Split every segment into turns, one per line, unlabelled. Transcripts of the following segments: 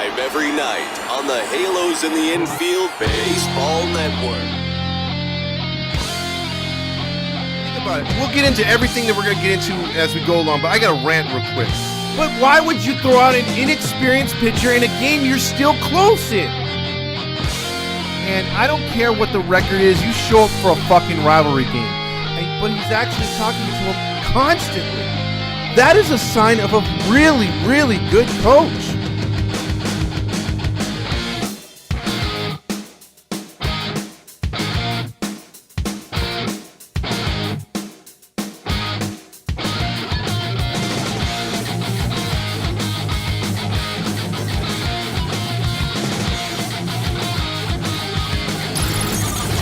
Time every night on the Halos in the Infield Baseball Network.
Think about it. We'll get into everything that we're going to get into as we go along, but I got to rant real quick. But why would you throw out an inexperienced pitcher in a game you're still close in? And I don't care what the record is. You show up for a fucking rivalry game. But he's actually talking to him constantly. That is a sign of a really, really good coach.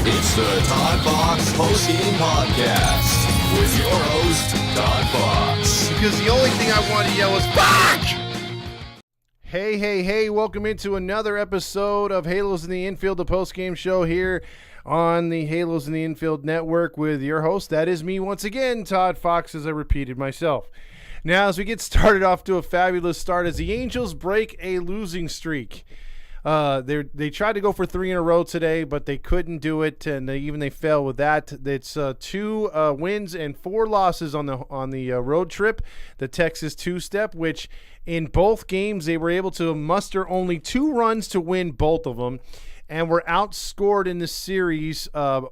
It's the ToddFox postgame podcast with your host, ToddFox.
Because the only thing I want to yell is, fuck! Hey, welcome into another episode of Halos in the Infield, the postgame show here on the Halos in the Infield network with your host. That is me once again, ToddFox, as I repeated myself. Now, as we get started off to a fabulous start, as the Angels break a losing streak. They tried to go for 3 in a row today, but they couldn't do it, and they fell with that. It's 2 wins and 4 losses on the road trip, the Texas two-step, which in both games they were able to muster only 2 runs to win both of them, and were outscored in the series of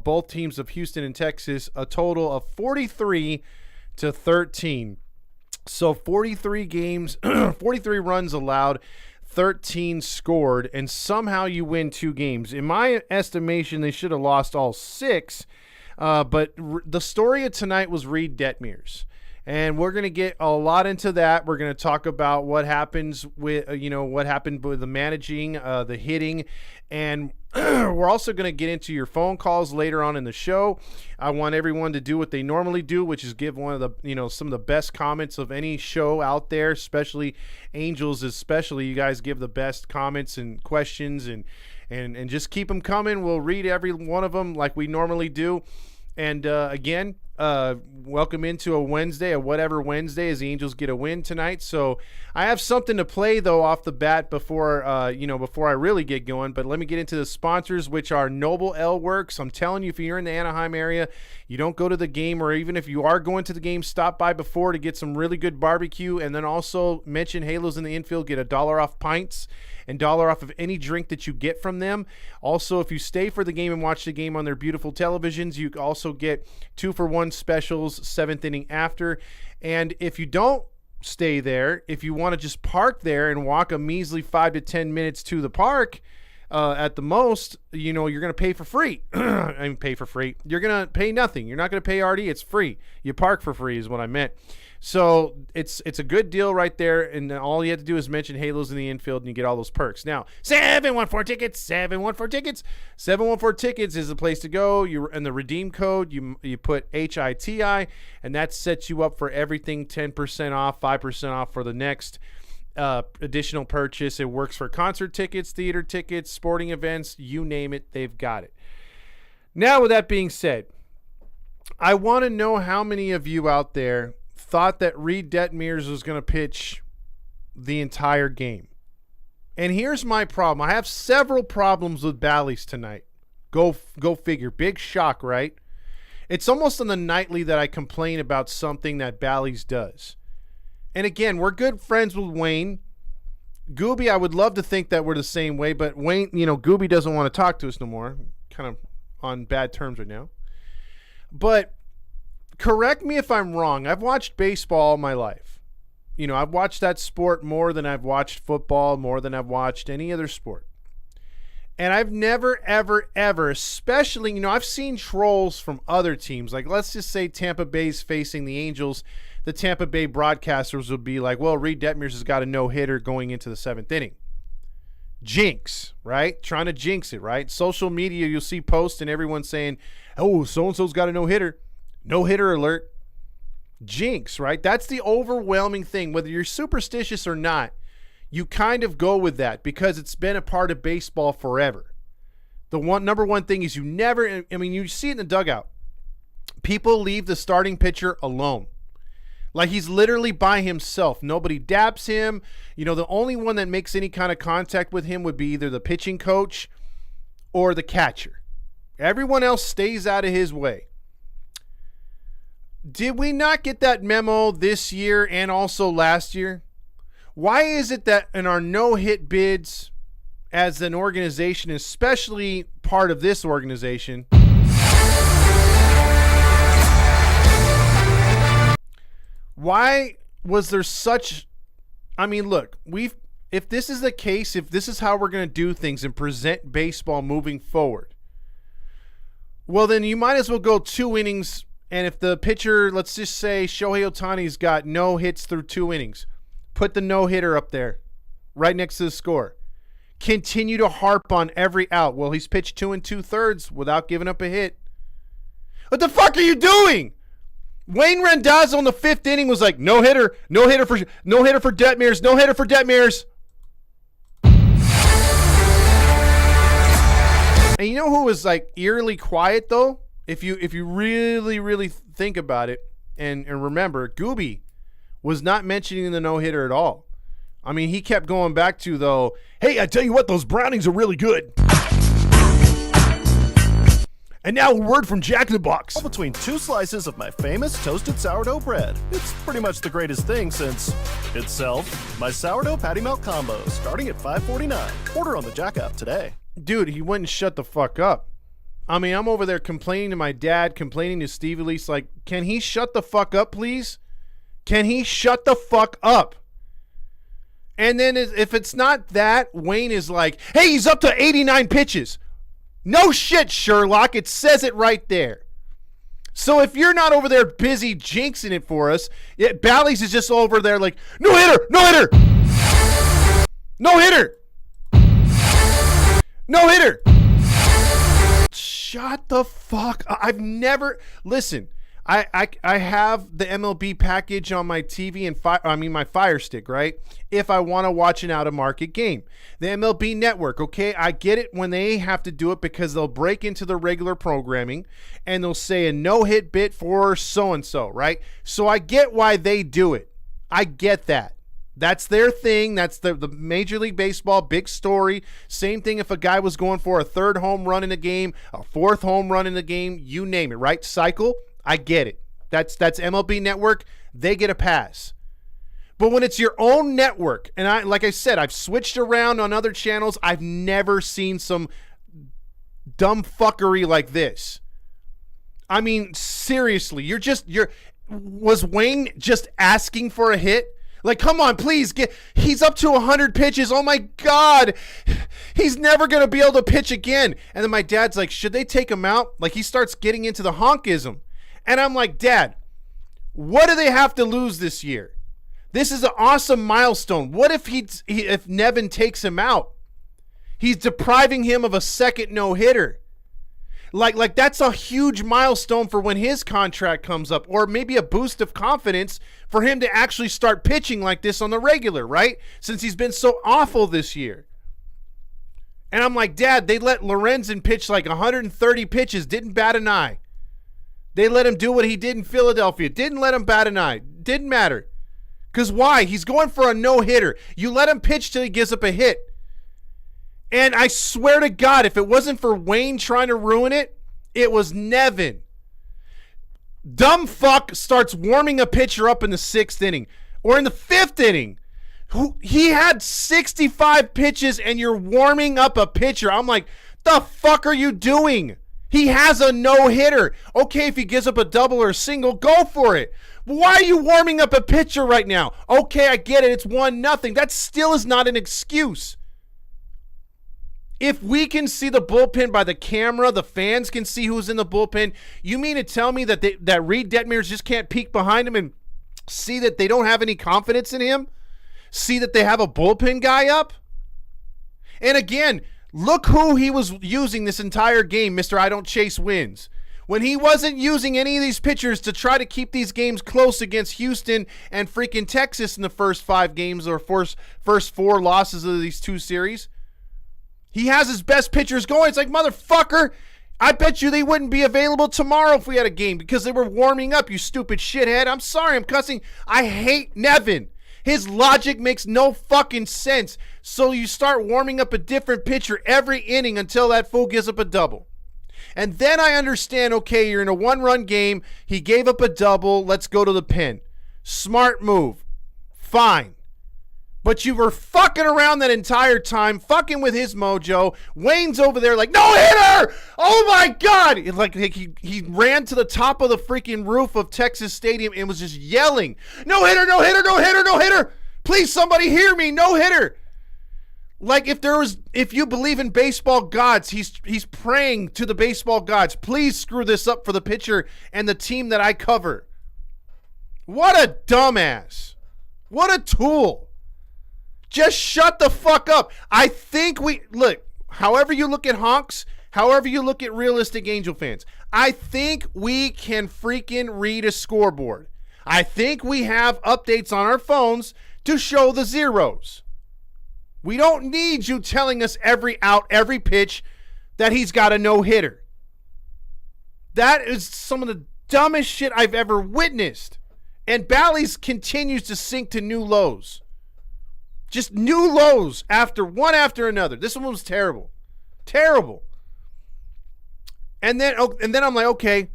both teams of Houston and Texas a total of 43-13. So 43 games, 43 runs allowed. 13 scored, and somehow you win 2 games. In my estimation, they should have lost all 6, but the story of tonight was Reed Detmers, and we're going to get a lot into that. We're going to talk about what happens with, what happened with the managing, the hitting, and we're also going to get into your phone calls later on in the show. I want everyone to do what they normally do, which is give one of the, some of the best comments of any show out there, especially Angels, especially. You guys give the best comments and questions and just keep them coming. We'll read every one of them like we normally do. And again, welcome into a Wednesday, whatever Wednesday, as the Angels get a win tonight. So I have something to play though off the bat before before I really get going. But let me get into the sponsors, which are Noble L Works. I'm telling you, if you're in the Anaheim area, you don't go to the game, or even if you are going to the game, stop by before to get some really good barbecue. And then also mention Halos in the Infield, get $1 off pints and $1 off of any drink that you get from them. Also, if you stay for the game and watch the game on their beautiful televisions, you also get 2-for-1 specials, 7th inning after. And if you don't stay there, if you want to just park there and walk a measly 5 to 10 minutes to the park, at the most, you're going to pay for free. Pay for free. You're going to pay nothing. You're not going to pay Artie. It's free. You park for free is what I meant. So it's a good deal right there, and all you have to do is mention Halos in the Infield, and you get all those perks. Now, 714 tickets, 714 tickets. 714 tickets is the place to go. And the redeem code, you put HITI, and that sets you up for everything 10% off, 5% off for the next additional purchase. It works for concert tickets, theater tickets, sporting events, you name it, they've got it. Now, with that being said, I want to know how many of you out there thought that Reed Detmers was going to pitch the entire game. And here's my problem. I have several problems with Bally's tonight. Go figure. Big shock, right? It's almost on the nightly that I complain about something that Bally's does. And again, we're good friends with Wayne. Gooby, I would love to think that we're the same way, but Wayne, Gooby doesn't want to talk to us no more. Kind of on bad terms right now. But correct me if I'm wrong. I've watched baseball all my life. I've watched that sport more than I've watched football, more than I've watched any other sport. And I've never, ever, especially, I've seen trolls from other teams. Like, let's just say Tampa Bay's facing the Angels. The Tampa Bay broadcasters would be like, well, Reed Detmers has got a no-hitter going into the 7th inning. Jinx, right? Trying to jinx it, right? Social media, you'll see posts and everyone saying, oh, so-and-so's got a no-hitter. No-hitter alert. Jinx, right? That's the overwhelming thing. Whether you're superstitious or not, you kind of go with that because it's been a part of baseball forever. The number one thing is you see it in the dugout. People leave the starting pitcher alone. Like he's literally by himself. Nobody daps him. You know, the only one that makes any kind of contact with him would be either the pitching coach or the catcher. Everyone else stays out of his way. Did we not get that memo this year and also last year? Why is it that in our no-hit bids as an organization, especially part of this organization, why was there such, I mean, look, if this is the case, if this is how we're going to do things and present baseball moving forward, well, then you might as well go 2 innings. And if the pitcher, let's just say Shohei Ohtani's got no hits through 2 innings, put the no-hitter up there right next to the score. Continue to harp on every out. Well, he's pitched 2 2/3 without giving up a hit. What the fuck are you doing? Wayne Rendazzo in the 5th inning was like, no hitter for Detmers, no hitter for Detmers. And you know who was like eerily quiet though? If you really think about it and remember, Gooby was not mentioning the no-hitter at all. I mean, he kept going back to, though, hey, I tell you what, those brownies are really good. And now a word from Jack in the Box.
All between 2 slices of my famous toasted sourdough bread. It's pretty much the greatest thing since itself. My sourdough patty melt combo starting at $5.49. Order on the Jack app today.
Dude, he wouldn't shut the fuck up. I mean, I'm over there complaining to my dad, complaining to Steve Elise, like, can he shut the fuck up, please? Can he shut the fuck up? And then if it's not that, Wayne is like, hey, he's up to 89 pitches. No shit, Sherlock. It says it right there. So if you're not over there busy jinxing it for us, Bally's is just over there like, no hitter, no hitter, no hitter, no hitter. Shut the fuck up. I've never, listen, I have the MLB package on my TV and my Fire Stick, right? If I want to watch an out-of-market game. The MLB Network, okay? I get it when they have to do it because they'll break into the regular programming and they'll say a no-hit bit for so-and-so, right? So I get why they do it. I get that. That's their thing. That's the Major League Baseball big story. Same thing if a guy was going for a 3rd home run in the game, a 4th home run in the game, you name it, right? Cycle, I get it. That's MLB Network. They get a pass. But when it's your own network, and like I said, I've switched around on other channels, I've never seen some dumb fuckery like this. I mean, seriously, was Wayne just asking for a hit? Like, come on, please, he's up to 100 pitches. Oh, my God. He's never going to be able to pitch again. And then my dad's like, should they take him out? Like, he starts getting into the honkism. And I'm like, Dad, what do they have to lose this year? This is an awesome milestone. What if Nevin takes him out? He's depriving him of a second no-hitter. Like that's a huge milestone for when his contract comes up, or maybe a boost of confidence for him to actually start pitching like this on the regular, right? Since he's been so awful this year. And I'm like, Dad, they let Lorenzen pitch like 130 pitches, didn't bat an eye. They let him do what he did in Philadelphia, didn't let him bat an eye, didn't matter. Because why? He's going for a no-hitter. You let him pitch till he gives up a hit. And I swear to God, if it wasn't for Wayne trying to ruin it, it was Nevin. Dumb fuck starts warming a pitcher up in the 6th inning or in the 5th inning. He had 65 pitches and you're warming up a pitcher. I'm like, the fuck are you doing? He has a no-hitter. Okay, if he gives up a double or a single, go for it. But why are you warming up a pitcher right now? Okay, I get it. It's 1-0. That still is not an excuse. If we can see the bullpen by the camera, the fans can see who's in the bullpen. You mean to tell me that Reed Detmers just can't peek behind him and see that they don't have any confidence in him? See that they have a bullpen guy up? And again, look who he was using this entire game, Mr. I Don't Chase Wins. When he wasn't using any of these pitchers to try to keep these games close against Houston and freaking Texas in the first 5 games or first 4 losses of these 2 series. He has his best pitchers going. It's like, motherfucker, I bet you they wouldn't be available tomorrow if we had a game because they were warming up, you stupid shithead. I'm sorry, I'm cussing. I hate Nevin. His logic makes no fucking sense. So you start warming up a different pitcher every inning until that fool gives up a double. And then I understand, okay, you're in a one-run game. He gave up a double. Let's go to the pen. Smart move. Fine. But you were fucking around that entire time, fucking with his mojo. Wayne's over there like, no hitter! Oh my God! It's like he ran to the top of the freaking roof of Texas Stadium and was just yelling, no hitter, no hitter, no hitter, no hitter! Please somebody hear me, no hitter! Like if you believe in baseball gods, he's praying to the baseball gods. Please screw this up for the pitcher and the team that I cover. What a dumbass. What a tool. Just shut the fuck up. I think look, however you look at honks, however you look at realistic Angel fans, I think we can freaking read a scoreboard. I think we have updates on our phones to show the zeros. We don't need you telling us every out, every pitch that he's got a no-hitter. That is some of the dumbest shit I've ever witnessed. And Bally's continues to sink to new lows. Just new lows one after another. This one was terrible. Terrible. And then I'm like, okay,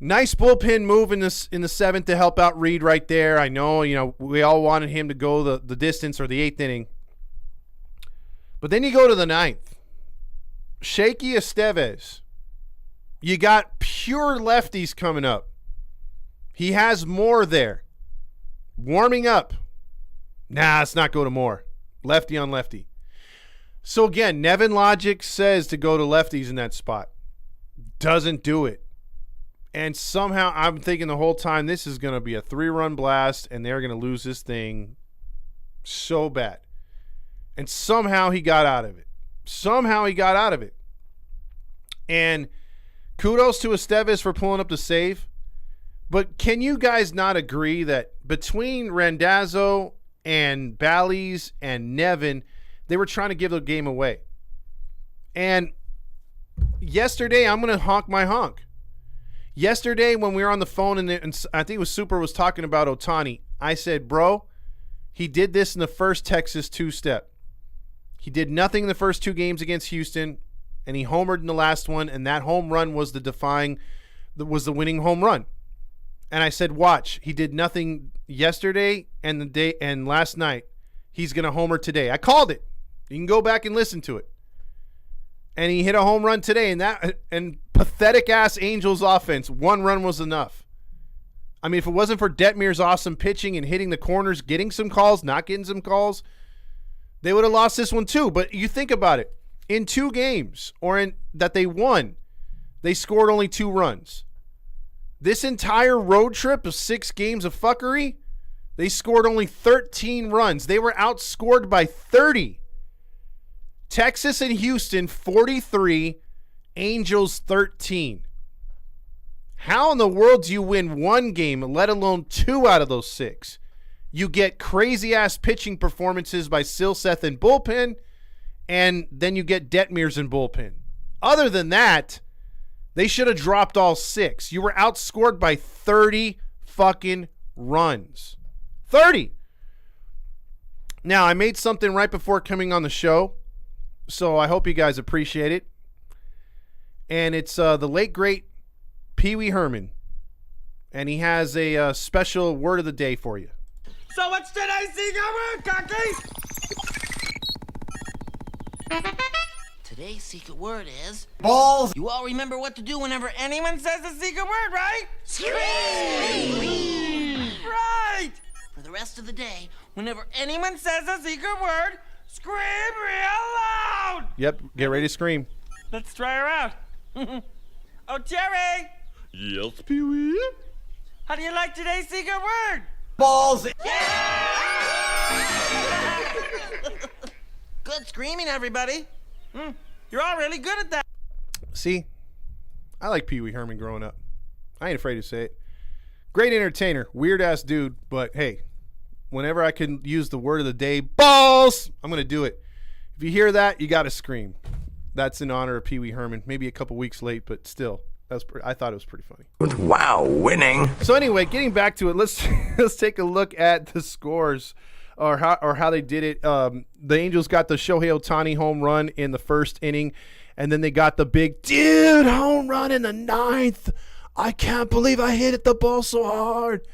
nice bullpen move in the 7th to help out Reed right there. I know, we all wanted him to go the distance or the 8th inning. But then you go to the 9th. Shaky Estevez. You got pure lefties coming up. He has more there. Warming up. Nah, let's not go to more. Lefty on lefty. So again, Nevin logic says to go to lefties in that spot. Doesn't do it. And somehow I'm thinking the whole time this is going to be a 3-run blast and they're going to lose this thing so bad. And somehow he got out of it. And kudos to Estevez for pulling up the save. But can you guys not agree that between Randazzo and Bally's and Nevin, they were trying to give the game away? And yesterday, I'm going to honk my honk. Yesterday, when we were on the phone, and I think it was Super was talking about Ohtani, I said, bro, he did this in the first Texas two-step. He did nothing in the first 2 games against Houston, and he homered in the last one, and that home run was the winning home run. And I said, watch, he did nothing yesterday and last night. He's going to homer today. I called it. You can go back and listen to it. And he hit a home run today, and pathetic ass Angels offense, 1 run was enough. I mean, if it wasn't for Detmers' awesome pitching and hitting the corners, getting some calls, not getting some calls, they would have lost this one too. But you think about it. In 2 games that they won, they scored only 2 runs. This entire road trip of 6 games of fuckery, they scored only 13 runs. They were outscored by 30. Texas and Houston, 43. Angels, 13. How in the world do you win 1 game, let alone 2 out of those 6? You get crazy-ass pitching performances by Silseth and bullpen, and then you get Detmers and bullpen. Other than that, they should have dropped all 6. You were outscored by 30 fucking runs. 30. Now, I made something right before coming on the show, so I hope you guys appreciate it. And it's the late, great Pee Wee Herman. And he has a special word of the day for you.
So what's today's secret word, Cocky?
Today's secret word is...
Balls.
You all remember what to do whenever
Anyone says the secret word, right?
Scream!
Right.
For the rest of the day,
Whenever anyone says the secret word, scream real loud.
Yep, get ready to scream.
Let's try her out. Oh, Jerry.
Yes, Pee-wee?
How do you like today's secret word?
Balls.
good screaming, everybody.
You're all really good at that.
See, I like Pee Wee Herman growing up. I ain't afraid to say it. Great entertainer, weird ass dude, but hey, whenever I can use the word of the day, balls, I'm gonna do it. If you hear that, you gotta scream. that's in honor of Pee Wee Herman. Maybe a couple weeks late, but still, I thought it was pretty funny.
Wow, winning.
So anyway, getting back to it, let's take a look at the scores or how they did it. The Angels got the Shohei Ohtani home run in the first inning, and then they got the big home run in the ninth. I can't believe I hit the ball so hard.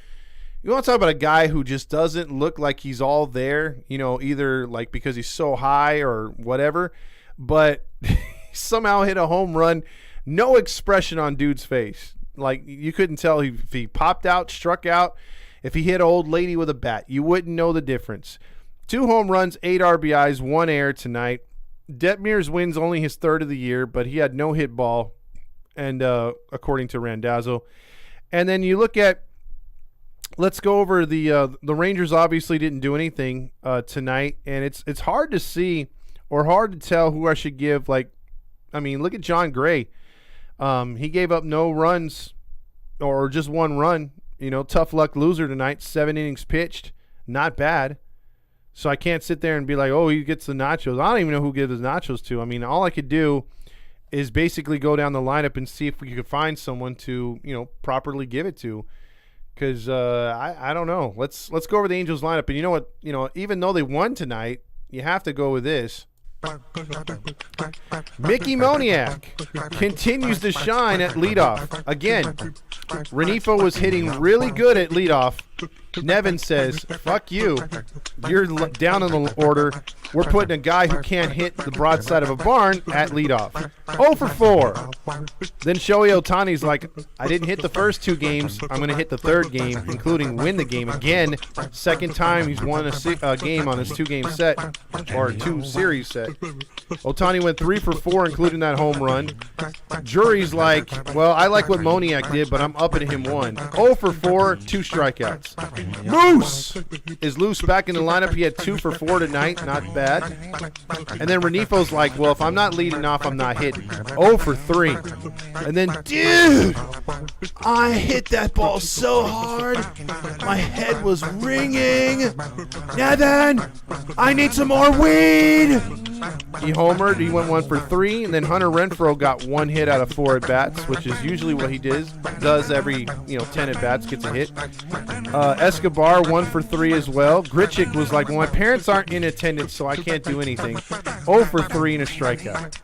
You want to talk about a guy who just doesn't look like he's all there, either like because he's so high or whatever, but he somehow hit a home run. No expression on dude's face. Like, you couldn't tell if he popped out, struck out, if he hit an old lady with a bat. You wouldn't know the difference. 2 home runs, 8 RBIs, 1 error tonight. Detmers wins only his 3rd of the year, but he had no hit ball, and according to Randazzo. And then you look at, let's go over the Rangers obviously didn't do anything tonight, and it's hard to see or hard to tell who I should give. Like, I mean, look at John Gray. He gave up no runs or just 1 run. Tough luck loser tonight. 7 innings pitched. Not bad. So I can't sit there and be like, oh, he gets the nachos. I don't even know who gives the nachos to. I mean, all I could do is basically go down the lineup and see if we could find someone to, properly give it to. Because I don't know. Let's go over the Angels lineup. And you know what? Even though they won tonight, you have to go with this. Mickey Moniak continues to shine at leadoff. Again, Renifo was hitting really good at leadoff. Nevin says, fuck you. You're down in the order. We're putting a guy who can't hit the broadside of a barn at leadoff. 0 for 4. Then Shohei Ohtani's like, I didn't hit the first 2 games. I'm going to hit the 3rd game, including win the game again. 2nd time he's won a game on his 2-game set, or 2-series set. Ohtani went 3 for 4, including that home run. Jury's like, well, I like what Moniak did, but I'm upping him 1. 0 for 4, 2 strikeouts. Moose is loose back in the lineup. He had 2 for 4 tonight. Not bad. And then Renifo's like, well, if I'm not leading off, I'm not hitting. 0 for 3. And then, dude, I hit that ball so hard. My head was ringing. Nevin, I need some more weed. He homered. He went 1 for 3. And then Hunter Renfroe got 1 hit out of 4 at-bats, which is usually what he does every 10 at-bats, gets a hit. Escobar 1 for 3 as well. Grichuk was like, well, my parents aren't in attendance, so I can't do anything. 0 for 3 and a strikeout.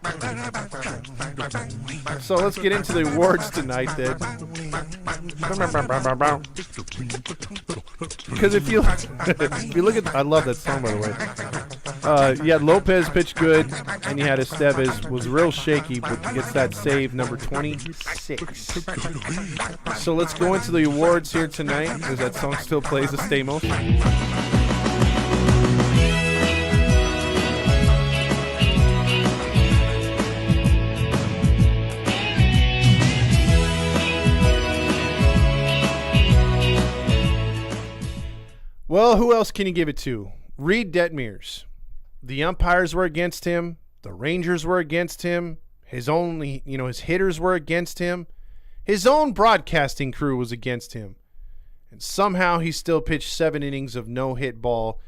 So let's get into the awards tonight then. Because if you look at, I love that song, by the way. You had Lopez pitch good, and you had Estevez was real shaky, but gets that save, number 26. So let's go into the awards here tonight, because that song still plays the Stamos. Well, who else can you give it to? Reed Detmers. The umpires were against him. The Rangers were against him. His hitters were against him. His own broadcasting crew was against him. And somehow he still pitched 7 innings of no-hit ball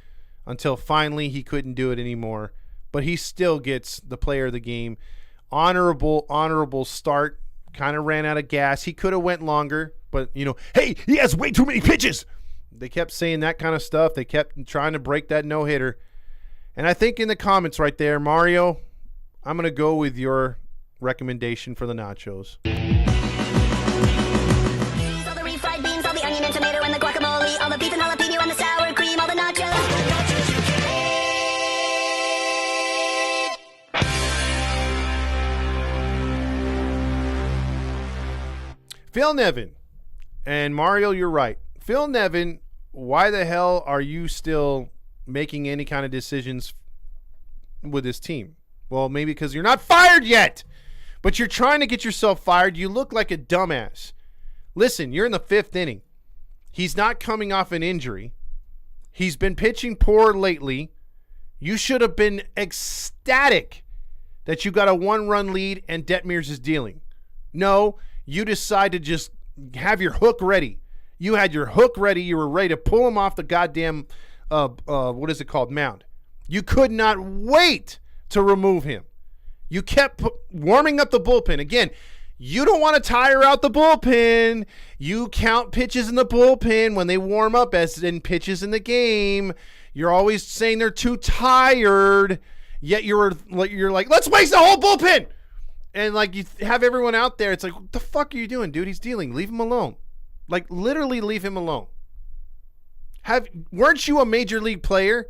until finally he couldn't do it anymore. But he still gets the player of the game. Honorable start. Kind of ran out of gas. He could have went longer, but, hey, he has way too many pitches. They kept saying that kind of stuff. They kept trying to break that no-hitter. And I think in the comments right there, Mario, I'm going to go with your recommendation for the nachos.
All the refried beans, all the onion and tomato and the guacamole, all the beef and jalapeno and the sour cream, all the nachos.
Phil Nevin. And Mario, you're right. Phil Nevin, why the hell are you still making any kind of decisions with this team? Well, maybe because you're not fired yet, but you're trying to get yourself fired. You look like a dumbass. Listen, you're in the 5th inning. He's not coming off an injury. He's been pitching poor lately. You should have been ecstatic that you got a 1-run lead and Detmers is dealing. No, you decide to just have your hook ready. You had your hook ready. You were ready to pull him off the goddamn mound. You could not wait to remove him. You kept warming up the bullpen. Again, you don't want to tire out the bullpen. You count pitches in the bullpen when they warm up as in pitches in the game. You're always saying they're too tired, yet you're like, let's waste the whole bullpen. And like you have everyone out there, it's like, what the fuck are you doing, dude? He's dealing. Leave him alone. Like literally leave him alone. Weren't you a major league player?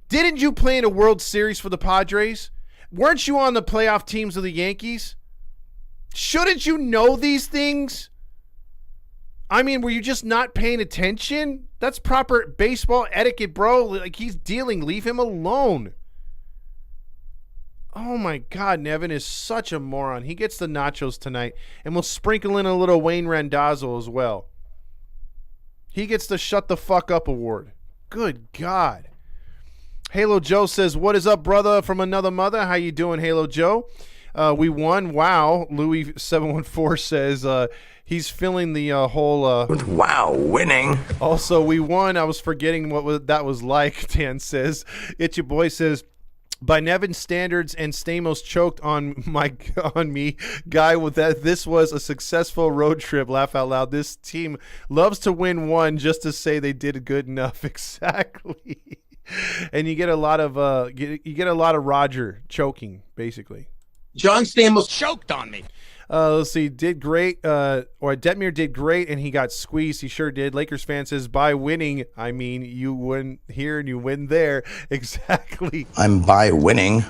Didn't you play in a World Series for the Padres? Weren't you on the playoff teams of the Yankees? Shouldn't you know these things? I mean, were you just not paying attention? That's proper baseball etiquette, bro. Like, he's dealing. Leave him alone. Oh, my God. Nevin is such a moron. He gets the nachos tonight, and we'll sprinkle in a little Wayne Randazzo as well. He gets the Shut the Fuck Up award. Good God. Halo Joe says, what is up, brother, from another mother? How you doing, Halo Joe? We won. Wow. Louis714 says he's feeling the whole
wow, winning.
Also, we won. I was forgetting what that was like, Dan says. It's your boy says, by Nevin's standards, and Stamos choked on me. Guy with that. This was a successful road trip. Laugh out loud. This team loves to win one just to say they did good enough. Exactly. And you get a lot of Roger choking, basically.
John Stamos choked on me.
Let's see. Did great. Or Detmer did great, and he got squeezed. He sure did. Lakers fan says, by winning, I mean you win here and you win there. Exactly.
I'm by winning.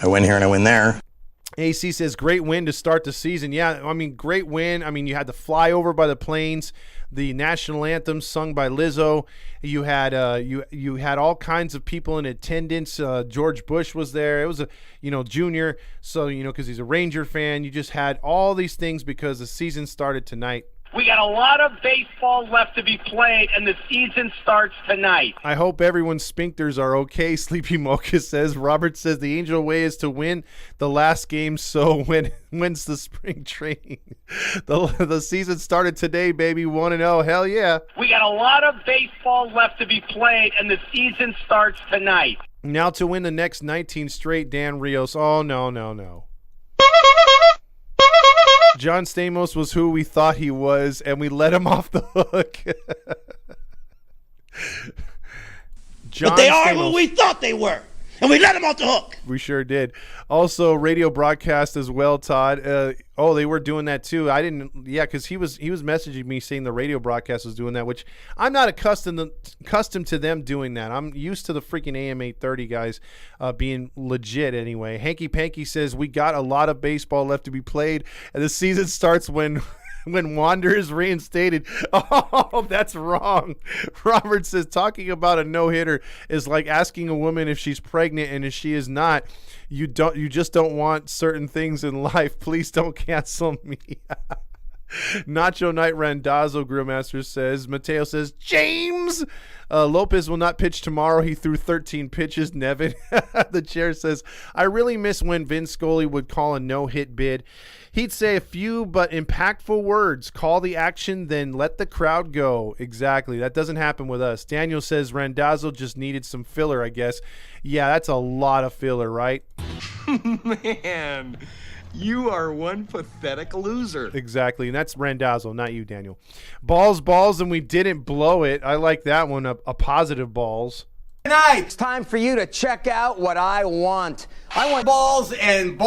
I win here and I win there.
AC says, great win to start the season. Yeah, I mean, great win. I mean, you had the flyover by the planes, the national anthem sung by Lizzo. You had you had all kinds of people in attendance. George Bush was there. It was Junior. So because he's a Ranger fan, you just had all these things because the season started tonight.
We got a lot of baseball left to be played, and the season starts tonight.
I hope everyone's sphincters are okay, Sleepy Mocha says. Robert says the Angel way is to win the last game, so when's the spring training? The season started today, baby. 1-0. Hell yeah.
We got a lot of baseball left to be played, and the season starts tonight.
Now to win the next 19 straight, Dan Rios. Oh, no. John Stamos was who we thought he was, and we let him off the hook.
But they are who we thought they were, and we let them off the hook.
We sure did. Also, radio broadcast as well, Todd. They were doing that too. I didn't. Yeah, because he was messaging me saying the radio broadcast was doing that, which I'm not accustomed to them doing that. I'm used to the freaking AM 830 guys being legit anyway. Hanky Panky says we got a lot of baseball left to be played, and the season starts when Wander is reinstated. Oh, that's wrong. Robert says talking about a no-hitter is like asking a woman if she's pregnant, and if she is not, you just don't want certain things in life. Please don't cancel me. Nacho Knight Randazzo Grillmaster says. Mateo says, James Lopez will not pitch tomorrow. He threw 13 pitches. Nevin. The chair says, I really miss when Vin Scully would call a no-hit bid. He'd say a few but impactful words. Call the action, then let the crowd go. Exactly. That doesn't happen with us. Daniel says Randazzo just needed some filler, I guess. Yeah, that's a lot of filler, right?
Man, you are one pathetic loser.
Exactly, and that's Randazzo, not you, Daniel. Balls, and we didn't blow it. I like that one, a positive balls.
Tonight, it's time for you to check out what I want. I want balls. And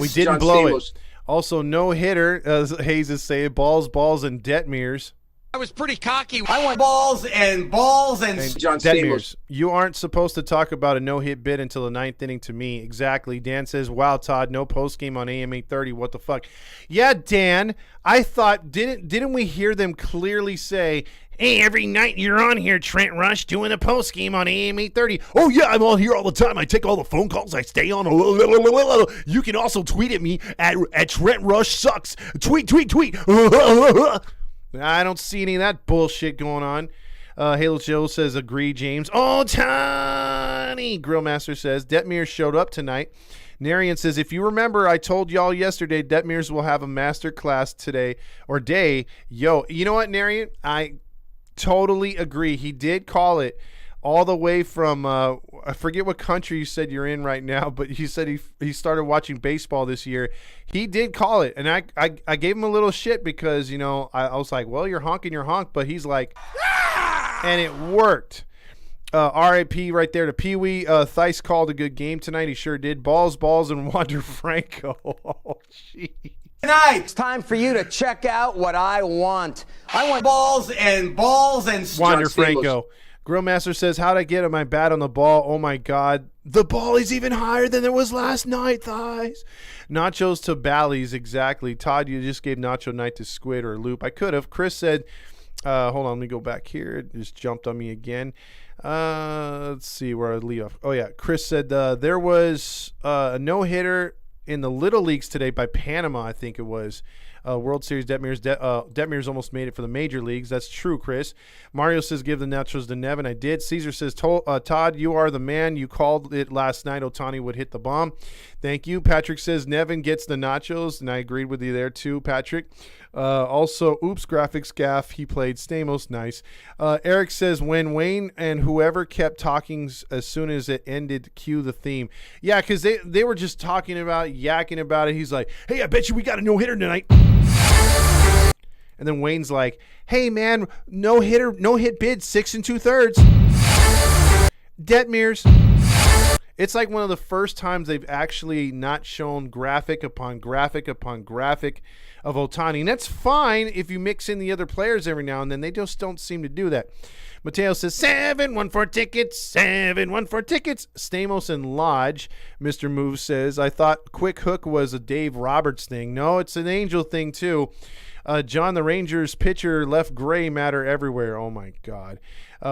we didn't blow it. Also, no hitter, as Hayes is saying, balls, and Detmers.
I was pretty cocky.
I want balls and
John Detmers. You aren't supposed to talk about a no-hit bid until the ninth inning to me. Exactly. Dan says, wow, Todd, no postgame on AM 830. What the fuck? Yeah, Dan, I thought, didn't we hear them clearly say, hey, every night you're on here, Trent Rush, doing a postgame on AM 830. Oh, yeah, I'm on here all the time. I take all the phone calls. I stay on. You can also tweet at me at Trent Rush Sucks. Tweet. I don't see any of that bullshit going on. Halo Joe says, agree, James. Oh, Tony! Grillmaster says, Detmers showed up tonight. Narian says, if you remember, I told y'all yesterday Detmers will have a master class today or day. Yo, you know what, Narian? I totally agree. He did call it. all the way from I forget what country you said you're in right now, but you said he started watching baseball this year. He did call it, and I gave him a little shit because, I was like, well, you're honking your honk, but he's like, and it worked. RIP right there to Pee-wee. Thice called a good game tonight. He sure did. Balls, and Wander Franco. Oh, jeez.
Tonight, it's time for you to check out what I want. I want balls and
Wander Franco. Grillmaster says, how'd I get my bat on the ball? Oh, my God. The ball is even higher than it was last night, Thighs. Nachos to Bally's, exactly. Todd, you just gave Nacho Night to Squid or Loop. I could have. Chris said, hold on, let me go back here. It just jumped on me again. Let's see where I leave off. Oh, yeah. Chris said there was a no-hitter in the Little Leagues today by Panama, I think it was. World Series Detmers. Detmers almost made it for the major leagues. That's true, Chris. Mario says, give the nachos to Nevin. I did. Caesar says, Todd, you are the man. You called it last night. Ohtani would hit the bomb. Thank you. Patrick says, Nevin gets the nachos, and I agreed with you there too, Patrick. Also, oops, graphics gaff. He played Stamos. Nice. Eric says, when Wayne and whoever kept talking as soon as it ended, cue the theme. Yeah, because they were just talking about, yakking about it. He's like, hey, I bet you we got a no-hitter tonight. And then Wayne's like, hey, man, no hit bid, 6 2/3. Detmers. It's like one of the first times they've actually not shown graphic upon graphic upon graphic of Ohtani. And that's fine if you mix in the other players every now and then. They just don't seem to do that. Mateo says, 7-1-4 tickets, 7-1-4 tickets. Stamos and Lodge. Mr. Move says, I thought Quick Hook was a Dave Roberts thing. No, it's an Angel thing too. John, the Rangers pitcher left gray matter everywhere. Oh, my God.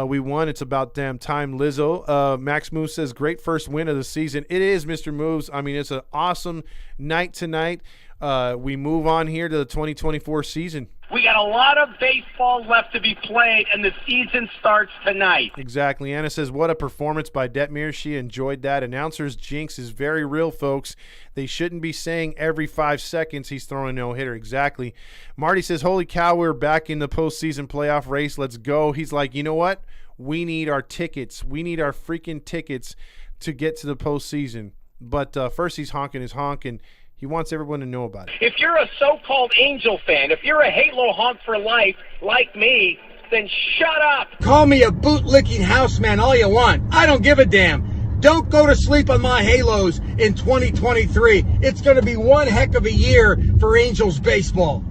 We won. It's about damn time, Lizzo. Max Moves says, great first win of the season. It is, Mr. Moves. I mean, it's an awesome night tonight. We move on here to the 2024 season.
We got a lot of baseball left to be played, and the season starts tonight.
Exactly. Anna says, what a performance by Detmers. She enjoyed that. Announcer's jinx is very real, folks. They shouldn't be saying every 5 seconds he's throwing a no-hitter. Exactly. Marty says, holy cow, we're back in the postseason playoff race. Let's go. He's like, you know what? We need our tickets. We need our freaking tickets to get to the postseason. But first he's honking his honk, and he wants everyone to know about it.
If you're a so-called Angel fan, if you're a Halo honk for life like me, then shut up.
Call me a bootlicking houseman all you want. I don't give a damn. Don't go to sleep on my Halos in 2023. It's going to be one heck of a year for Angels baseball.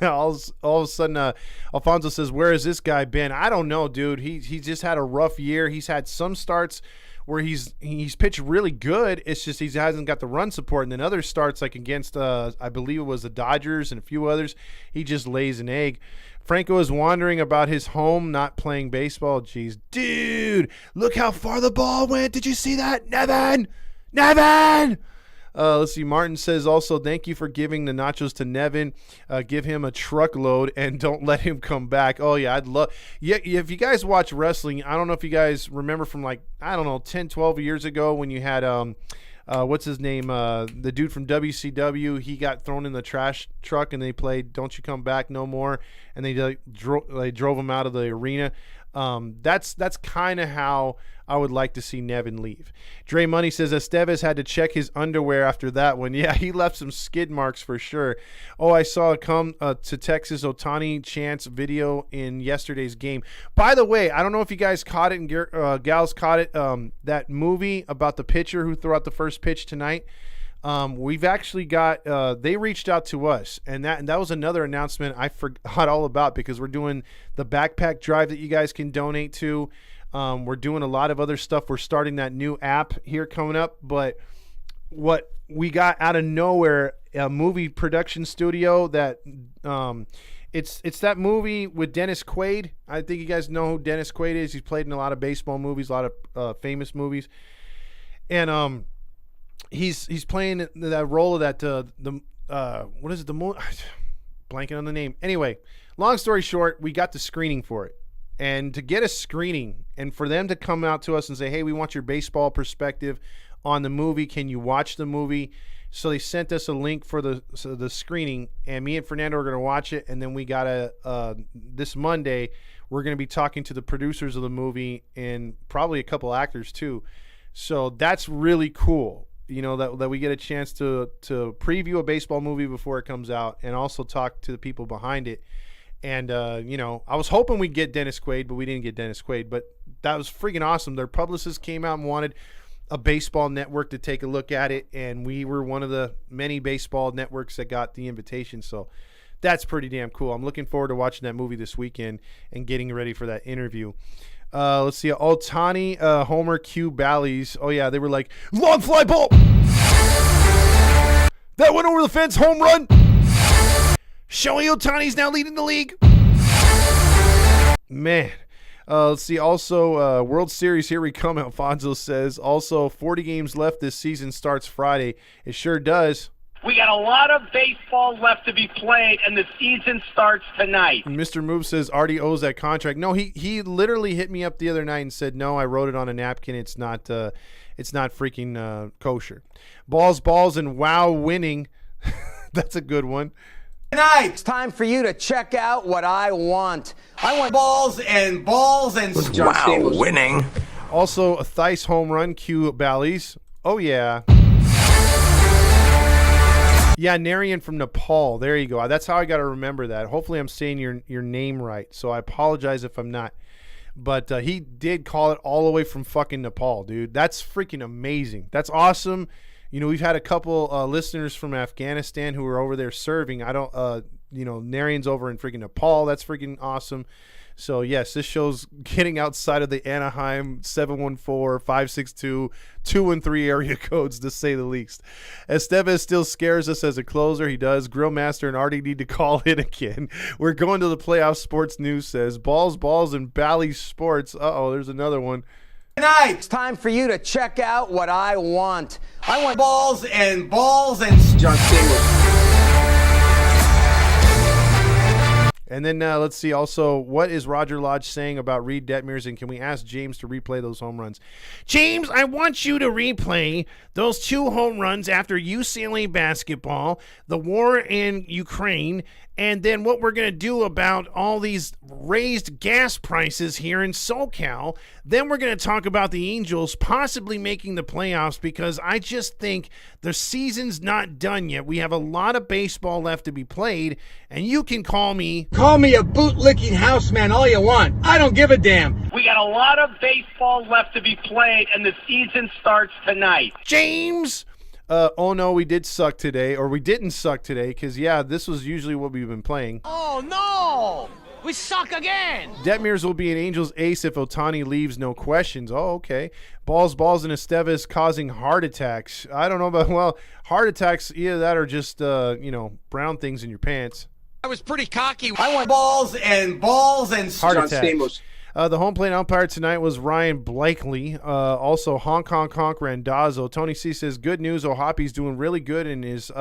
all of a sudden, Alfonso says, where has this guy been? I don't know, dude. He just had a rough year. He's had some starts where he's pitched really good. It's just he hasn't got the run support. And then other starts, like against, I believe it was the Dodgers and a few others, he just lays an egg. Franco is wondering about his home not playing baseball. Jeez, dude, look how far the ball went. Did you see that? Nevin! Let's see. Martin says also, thank you for giving the nachos to Nevin. Give him a truckload and don't let him come back. Oh, yeah, I'd love. Yeah, if you guys watch wrestling, I don't know if you guys remember from 10, 12 years ago when you had, what's his name? The dude from WCW. He got thrown in the trash truck and they played Don't You Come Back No More. And they drove him out of the arena. That's kind of how I would like to see Nevin leave. Dre Money says Estevez had to check his underwear after that one. Yeah, he left some skid marks for sure. Oh, I saw a come to Texas Ohtani chance video in yesterday's game. By the way, I don't know if you guys caught it and gals caught it. That movie about the pitcher who threw out the first pitch tonight. We've actually got they reached out to us, and that was another announcement I forgot all about because we're doing the backpack drive that you guys can donate to. We're doing a lot of other stuff. We're starting that new app here coming up, but what we got out of nowhere, a movie production studio that it's that movie with Dennis Quaid. I think you guys know who Dennis Quaid is. He's played in a lot of baseball movies, a lot of famous movies, and he's playing that role of that what is it, the blanking on the name. Anyway, long story short, we got the screening for it. And to get a screening and for them to come out to us and say, hey, we want your baseball perspective on the movie. Can you watch the movie? So they sent us a link for the screening, and me and Fernando are going to watch it. And then we got this Monday, we're going to be talking to the producers of the movie and probably a couple actors too. So that's really cool, that we get a chance to preview a baseball movie before it comes out and also talk to the people behind it. And, I was hoping we'd get Dennis Quaid, but we didn't get Dennis Quaid. But that was freaking awesome. Their publicist came out and wanted a baseball network to take a look at it, and we were one of the many baseball networks that got the invitation. So that's pretty damn cool. I'm looking forward to watching that movie this weekend and getting ready for that interview. Let's see. Ohtani, Homer, Q, Bally's. Oh, yeah, they were like, long fly ball. That went over the fence, home run. Shohei Ohtani's now leading the league. Man. Let's see. Also, World Series, here we come, Alfonso says. Also, 40 games left this season, starts Friday. It sure does.
We got a lot of baseball left to be played, and the season starts tonight.
Mr. Move says Artie owes that contract. No, he literally hit me up the other night and said, no, I wrote it on a napkin. It's not freaking kosher. Balls, and wow winning. That's a good one.
Tonight, it's time for you to check out what I want. I want balls and wow
winning.
Also, a Thice home run, Q Bally's. Oh, yeah. Yeah, Narian from Nepal. There you go. That's how I got to remember that. Hopefully I'm saying your name right, so I apologize if I'm not. But he did call it all the way from fucking Nepal, dude. That's freaking amazing. That's awesome. We've had a couple listeners from Afghanistan who are over there serving. Narian's over in freaking Nepal. That's freaking awesome. So, yes, this show's getting outside of the Anaheim 714-562-213 area codes, to say the least. Estevez still scares us as a closer. He does. Grillmaster and Artie need to call in again. We're going to the playoff. Sports News says. Balls, and Bally Sports. Uh-oh, there's another one.
Tonight, it's time for you to check out what I want. I want balls and John Stamos.
And then let's see also, what is Roger Lodge saying about Reed Detmers, and can we ask James to replay those home runs? James, I want you to replay those 2 home runs after UCLA basketball, the war in Ukraine, and then what we're going to do about all these raised gas prices here in SoCal. Then we're going to talk about the Angels possibly making the playoffs, because I just think the season's not done yet. We have a lot of baseball left to be played, and you can call me
a boot-licking houseman all you want. I don't give a damn.
We got a lot of baseball left to be played, and the season starts tonight.
James! Oh, no, we did suck today, or we didn't suck today, because, yeah, this was usually what we've been playing.
Oh, no! We suck again!
Detmers will be an Angels ace if Ohtani leaves, no questions. Oh, okay. Balls, and Estevez causing heart attacks. I don't know about, well, heart attacks, either that or just, brown things in your pants.
I was pretty cocky.
I want balls and
heart attacks. The home plate umpire tonight was Ryan Blakely. Also, Honk Randazzo. Tony C says, good news. O'Hoppy's doing really good and is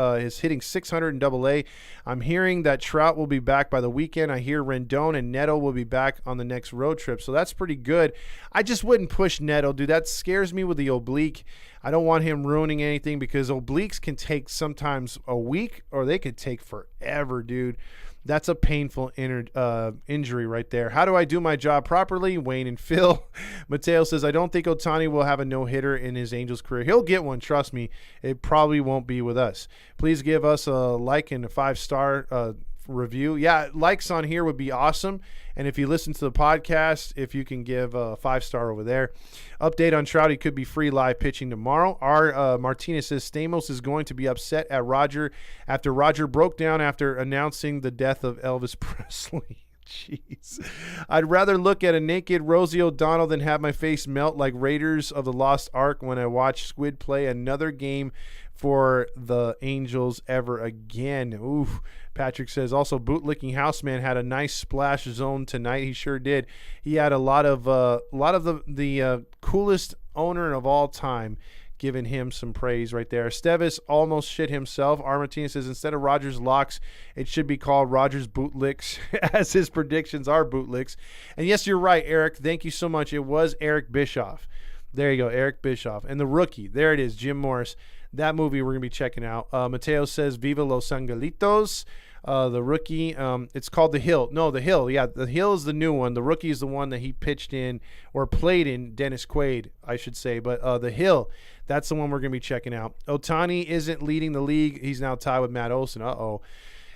hitting 600 in Double-A. I'm hearing that Trout will be back by the weekend. I hear Rendon and Neto will be back on the next road trip. So that's pretty good. I just wouldn't push Neto, dude. That scares me with the oblique. I don't want him ruining anything, because obliques can take sometimes a week, or they could take forever, dude. That's a painful injury right there. How do I do my job properly? Wayne and Phil. Mateo says, I don't think Ohtani will have a no-hitter in his Angels career. He'll get one, trust me. It probably won't be with us. Please give us a like and a 5-star review. Yeah, likes on here would be awesome. And if you listen to the podcast, if you can give a 5-star over there. Update on Trout, he could be free live pitching tomorrow. R. Martinez says Stamos is going to be upset at Roger after Roger broke down after announcing the death of Elvis Presley. Jeez. I'd rather look at a naked Rosie O'Donnell than have my face melt like Raiders of the Lost Ark when I watch Squid play another game for the Angels ever again. Oof. Patrick says also bootlicking houseman had a nice splash zone tonight. He sure did. He had a lot of the coolest owner of all time giving him some praise right there. Esteves almost shit himself. Argentina says instead of Rogers locks, it should be called Rogers bootlicks, as his predictions are bootlicks. And yes, you're right, Eric. Thank you so much. It was Eric Bischoff. There you go, Eric Bischoff. And the rookie, there it is, Jim Morris. That movie we're going to be checking out. Mateo says Viva Los Angelitos. The rookie, it's called The Hill. No, The Hill. Yeah, The Hill is the new one. The rookie is the one that he pitched in or played in, Dennis Quaid, I should say. But The Hill, that's the one we're going to be checking out. Ohtani isn't leading the league. He's now tied with Matt Olson. Uh-oh.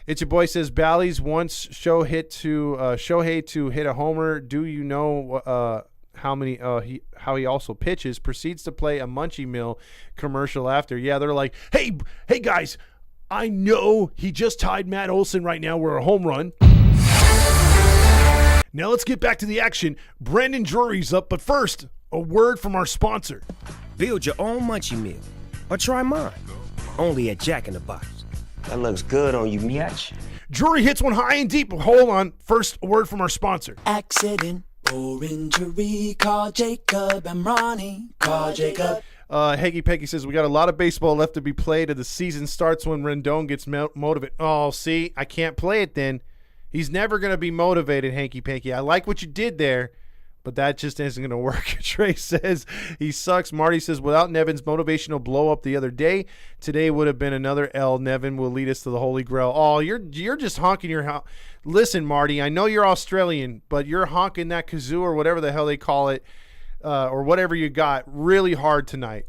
It's your boy says Bally's wants Shohei to hit a homer. Do you know how he also pitches? Proceeds to play a Munchie Mill commercial after. Yeah, they're like, hey guys, I know he just tied Matt Olson right now. We're a home run. Now let's get back to the action. Brandon Drury's up, but first, a word from our sponsor.
Build your own Munchie Meal, or try mine. Only at Jack in the Box. That looks good on you, Miach.
Drury hits one high and deep. Hold on. First, a word from our sponsor.
Accident or injury, call Jacob and Ronnie. Call Jacob.
Heggy Peggy says, we got a lot of baseball left to be played, and the season starts when Rendon gets motivated. Oh, see, I can't play it then. He's never going to be motivated, Hanky Panky. I like what you did there, but that just isn't going to work. Trey says he sucks. Marty says, without Nevin's motivational blow up the other day, today would have been another L. Nevin will lead us to the Holy Grail. Oh, you're just honking your house. Listen, Marty, I know you're Australian, but you're honking that kazoo or whatever the hell they call it, or whatever you got, really hard tonight.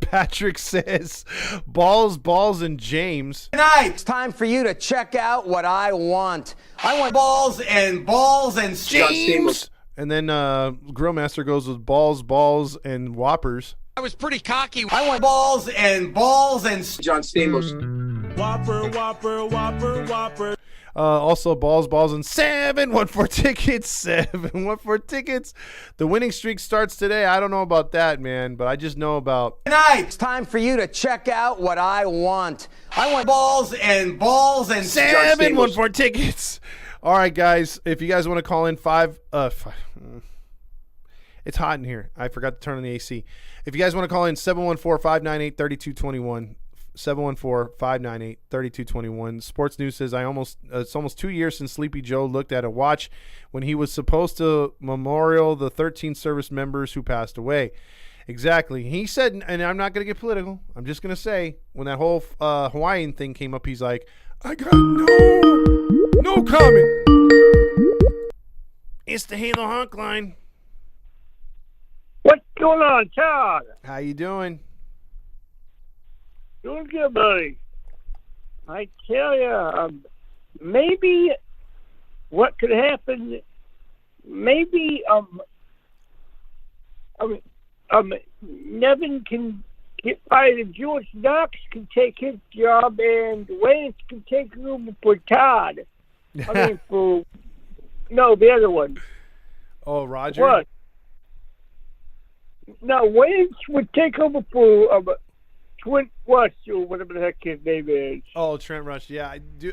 Patrick says, balls, and James.
Tonight, it's time for you to check out what I want. I want balls and
James. And then Grillmaster goes with balls, and Whoppers.
I was pretty cocky.
I want balls and John Stamos.
Whopper.
Also, balls, and 714 tickets. 714 tickets. The winning streak starts today. I don't know about that, man, but I just know about.
Tonight, it's time for you to check out what I want. I want balls and
714 tickets. All right, guys. If you guys want to call in it's hot in here. I forgot to turn on the AC. If you guys want to call in 714-598-3221. 714-598-3221. Sports News says it's almost 2 years since Sleepy Joe looked at a watch when he was supposed to memorial the 13 service members who passed away. Exactly. He said, and I'm not going to get political, I'm just going to say, when that whole Hawaiian thing came up, he's like, I got no comment. It's the Halo Honk line.
What's going on, Todd?
How you doing?
Doing good, buddy. I tell you, maybe what could happen, maybe Nevin can get fired. George Knox can take his job, and Wayne can take over for Todd. The other one.
Oh, Roger?
What? No, Wayne would take over for Trent Rush, or whatever the heck his name is.
Oh, Trent Rush. Yeah, I do.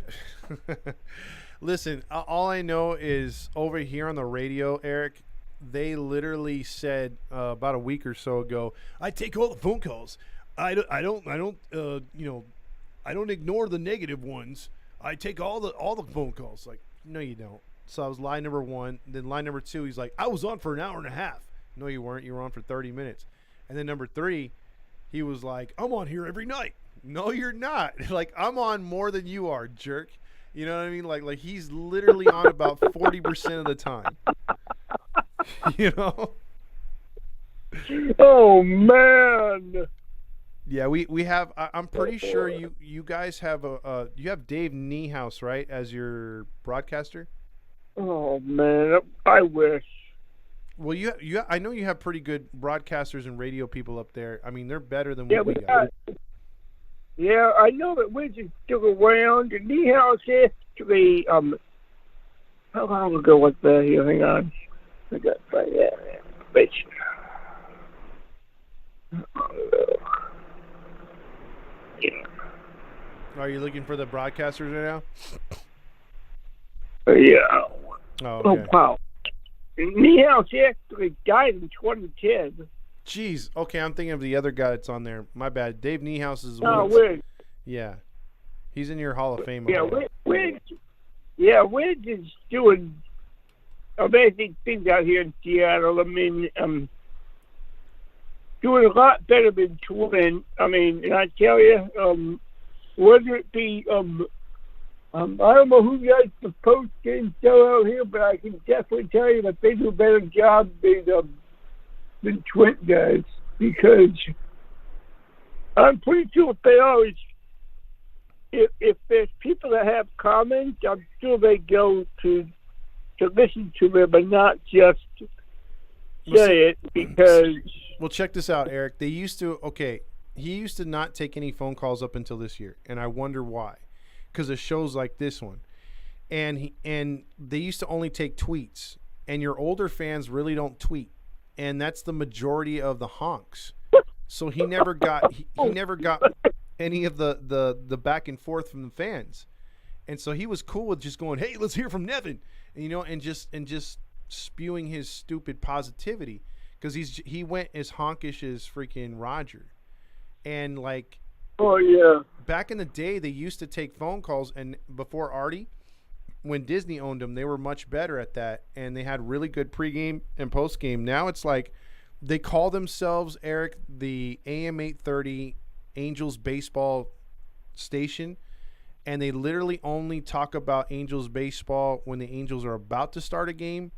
Listen, all I know is over here on the radio, Eric, they literally said about a week or so ago, I take all the phone calls. I don't ignore the negative ones. I take all the phone calls. Like, no, you don't. So I was line number one. Then line number two, he's like, I was on for an hour and a half. No, you weren't. You were on for 30 minutes. And then number three, he was like, I'm on here every night. No, you're not. Like, I'm on more than you are, jerk. You know what I mean? Like he's literally on about 40% of the time. You know?
Oh, man.
Yeah, we have. I'm pretty sure you guys have you have Dave Niehaus, right, as your broadcaster?
Oh, man. I wish.
Well, you I know you have pretty good broadcasters and radio people up there. I mean, they're better than what we got.
Yeah, I know that we're just still around. And Niehaus actually, how long ago was that here? Hang on. I got to find that information. Yeah.
Are you looking for the broadcasters right now?
Yeah.
Oh, okay.
Oh, wow. Niehaus actually died in 2010.
Jeez. Okay, I'm thinking of the other guy that's on there. My bad. Dave Niehaus is
Widge.
Yeah. He's in your Hall of Fame.
Yeah, Widge is doing amazing things out here in Seattle. I mean, doing a lot better than Twin. I mean, and I tell you, whether it be, I don't know who does the post-game show out here, but I can definitely tell you that they do a better job than Twin does, because I'm pretty sure if they always, if there's people that have comments, I'm sure they go to listen to them and not just say it because.
Well, check this out, Eric. He used to not take any phone calls up until this year, and I wonder why. Because of shows like this one, and they used to only take tweets, and your older fans really don't tweet, and that's the majority of the honks. So he never got any of the back and forth from the fans, and so he was cool with just going, "Hey, let's hear from Nevin," and just spewing his stupid positivity, because he went as honkish as freaking Roger, and like.
Oh, yeah.
Back in the day, they used to take phone calls, and before Artie, when Disney owned them, they were much better at that, and they had really good pregame and postgame. Now it's like they call themselves, Eric, the AM 830 Angels baseball station, and they literally only talk about Angels baseball when the Angels are about to start a game,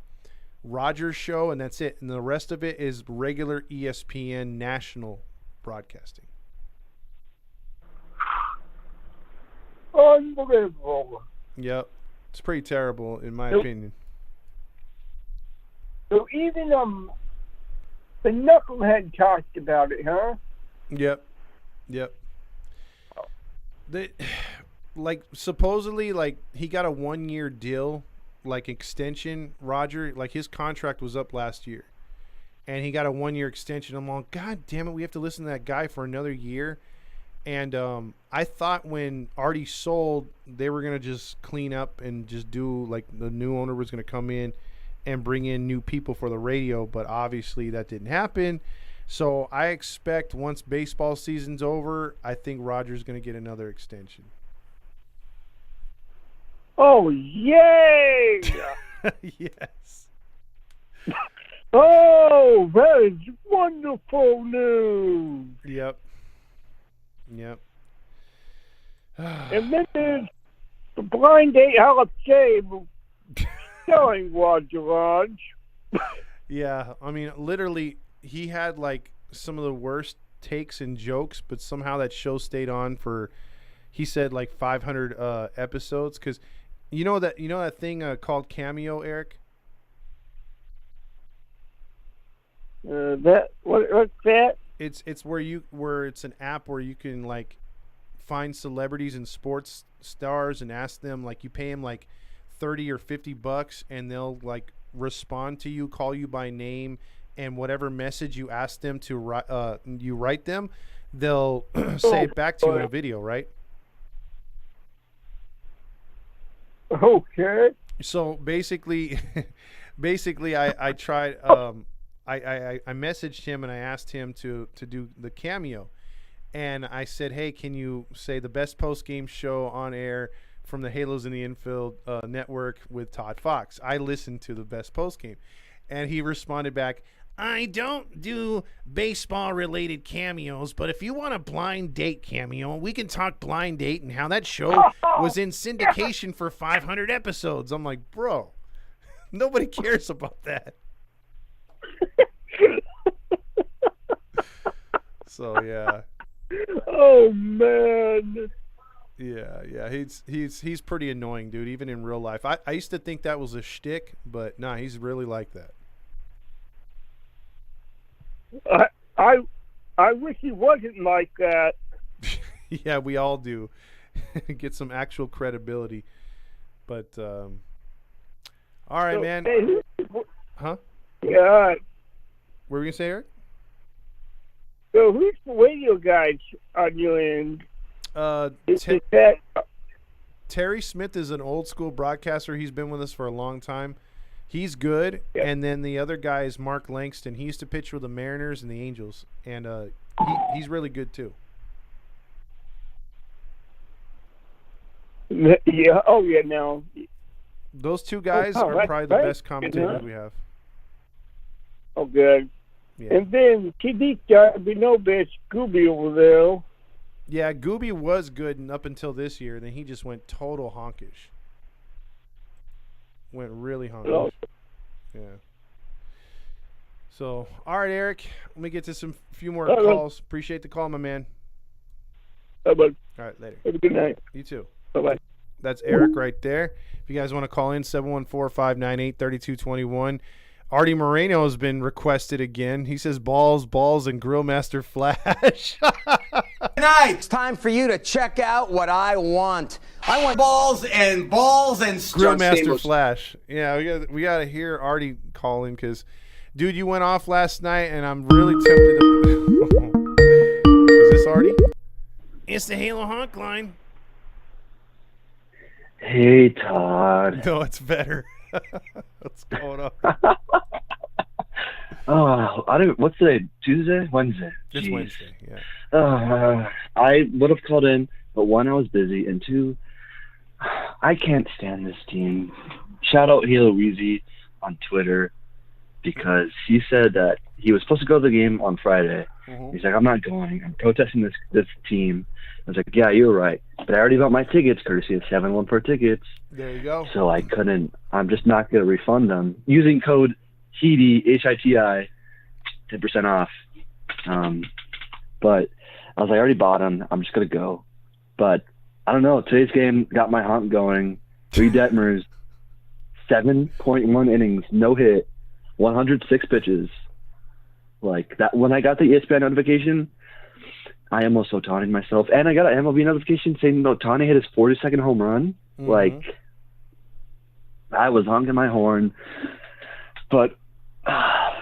Roger's show, and that's it. And the rest of it is regular ESPN national broadcasting.
Unbelievable.
Yep. It's pretty terrible, in my opinion.
So even the knucklehead talked about it, huh?
Yep. Supposedly, he got a 1-year deal, extension. Roger, his contract was up last year, and he got a 1-year extension. I'm like, God damn it, we have to listen to that guy for another year. And I thought when Artie sold, they were going to just clean up and just do, the new owner was going to come in and bring in new people for the radio, but obviously that didn't happen. So I expect once baseball season's over, I think Roger's going to get another extension.
Oh, yay!
Yes.
Oh, that is wonderful news.
Yep.
And then there's the Blind Date Hall of Shame starring Roger Lodge.
Yeah, I mean, literally, he had some of the worst takes and jokes, but somehow that show stayed on for, he said, 500 episodes. Because you know that thing called Cameo, Eric?
What's that?
It's where it's an app where you can find celebrities and sports stars and ask them, you pay them $30 or $50 and they'll respond to you, call you by name, and whatever message you ask them to write them, they'll say it back to you in a video, right?
Okay.
So basically I tried I messaged him and I asked him to do the Cameo, and I said, hey, can you say the best post-game show on air from the Halos in the Infield network with ToddFox? I listened to the best post-game, and he responded back, I don't do baseball-related cameos, but if you want a blind date cameo, we can talk blind date and how that show was in syndication for 500 episodes. I'm like, bro, nobody cares about that. So yeah.
Oh man.
Yeah. He's pretty annoying, dude. Even in real life, I used to think that was a shtick, but nah, he's really like that.
I wish he wasn't like that.
Yeah, we all do. Get some actual credibility. But all right, so, man.
Hey,
huh?
Yeah.
What were we gonna say, Eric?
So who's the radio guys on your end?
Terry Smith is an old school broadcaster. He's been with us for a long time. He's good, and then the other guy is Mark Langston. He used to pitch with the Mariners and the Angels, and he's really good too.
Yeah. Oh, yeah. Now
those two guys are probably the best commentators we have.
Oh, good.
Yeah.
And then Kidika, we know there's Scooby over there.
Yeah, Gooby was good up until this year. Then he just went total honkish. Went really honkish.
Oh.
Yeah. So, all right, Eric. Let me get to some few more calls. Appreciate the call, my man.
Bye-bye.
All right, later.
Have a good night.
You too.
Bye-bye.
That's Eric right there. If you guys want to call in, 714-598-3221. Artie Moreno has been requested again. He says balls, and Grillmaster Flash.
Tonight, it's time for you to check out what I want. I want balls and
Grillmaster Flash. Yeah, we got to hear Artie calling because, dude, you went off last night, and I'm really tempted to. Is this Artie? It's the Halo Honk line.
Hey, Todd.
No, it's better. What's going on?
What's today? Tuesday? Wednesday?
It's
Jeez.
Wednesday, yeah.
I would have called in, but one, I was busy, and two, I can't stand this team. Shout out Halo Weezy on Twitter because he said that he was supposed to go to the game on Friday.
Mm-hmm.
He's like, I'm not going. I'm protesting this team. I was like, yeah, you're right. But I already bought my tickets, courtesy of 714 Tickets.
There you go.
So I couldn't. I'm just not going to refund them. Using code HITI, HITI, 10% off. But I was like, I already bought them. I'm just going to go. But I don't know. Today's game got my honk going. 3 Detmers, 7.1 innings, no hit, 106 pitches. Like that. When I got the ESPN notification, I almost Ohtani'd myself. And I got an MLB notification saying Ohtani hit his 42nd home run.
Mm-hmm.
Like, I was honking my horn. But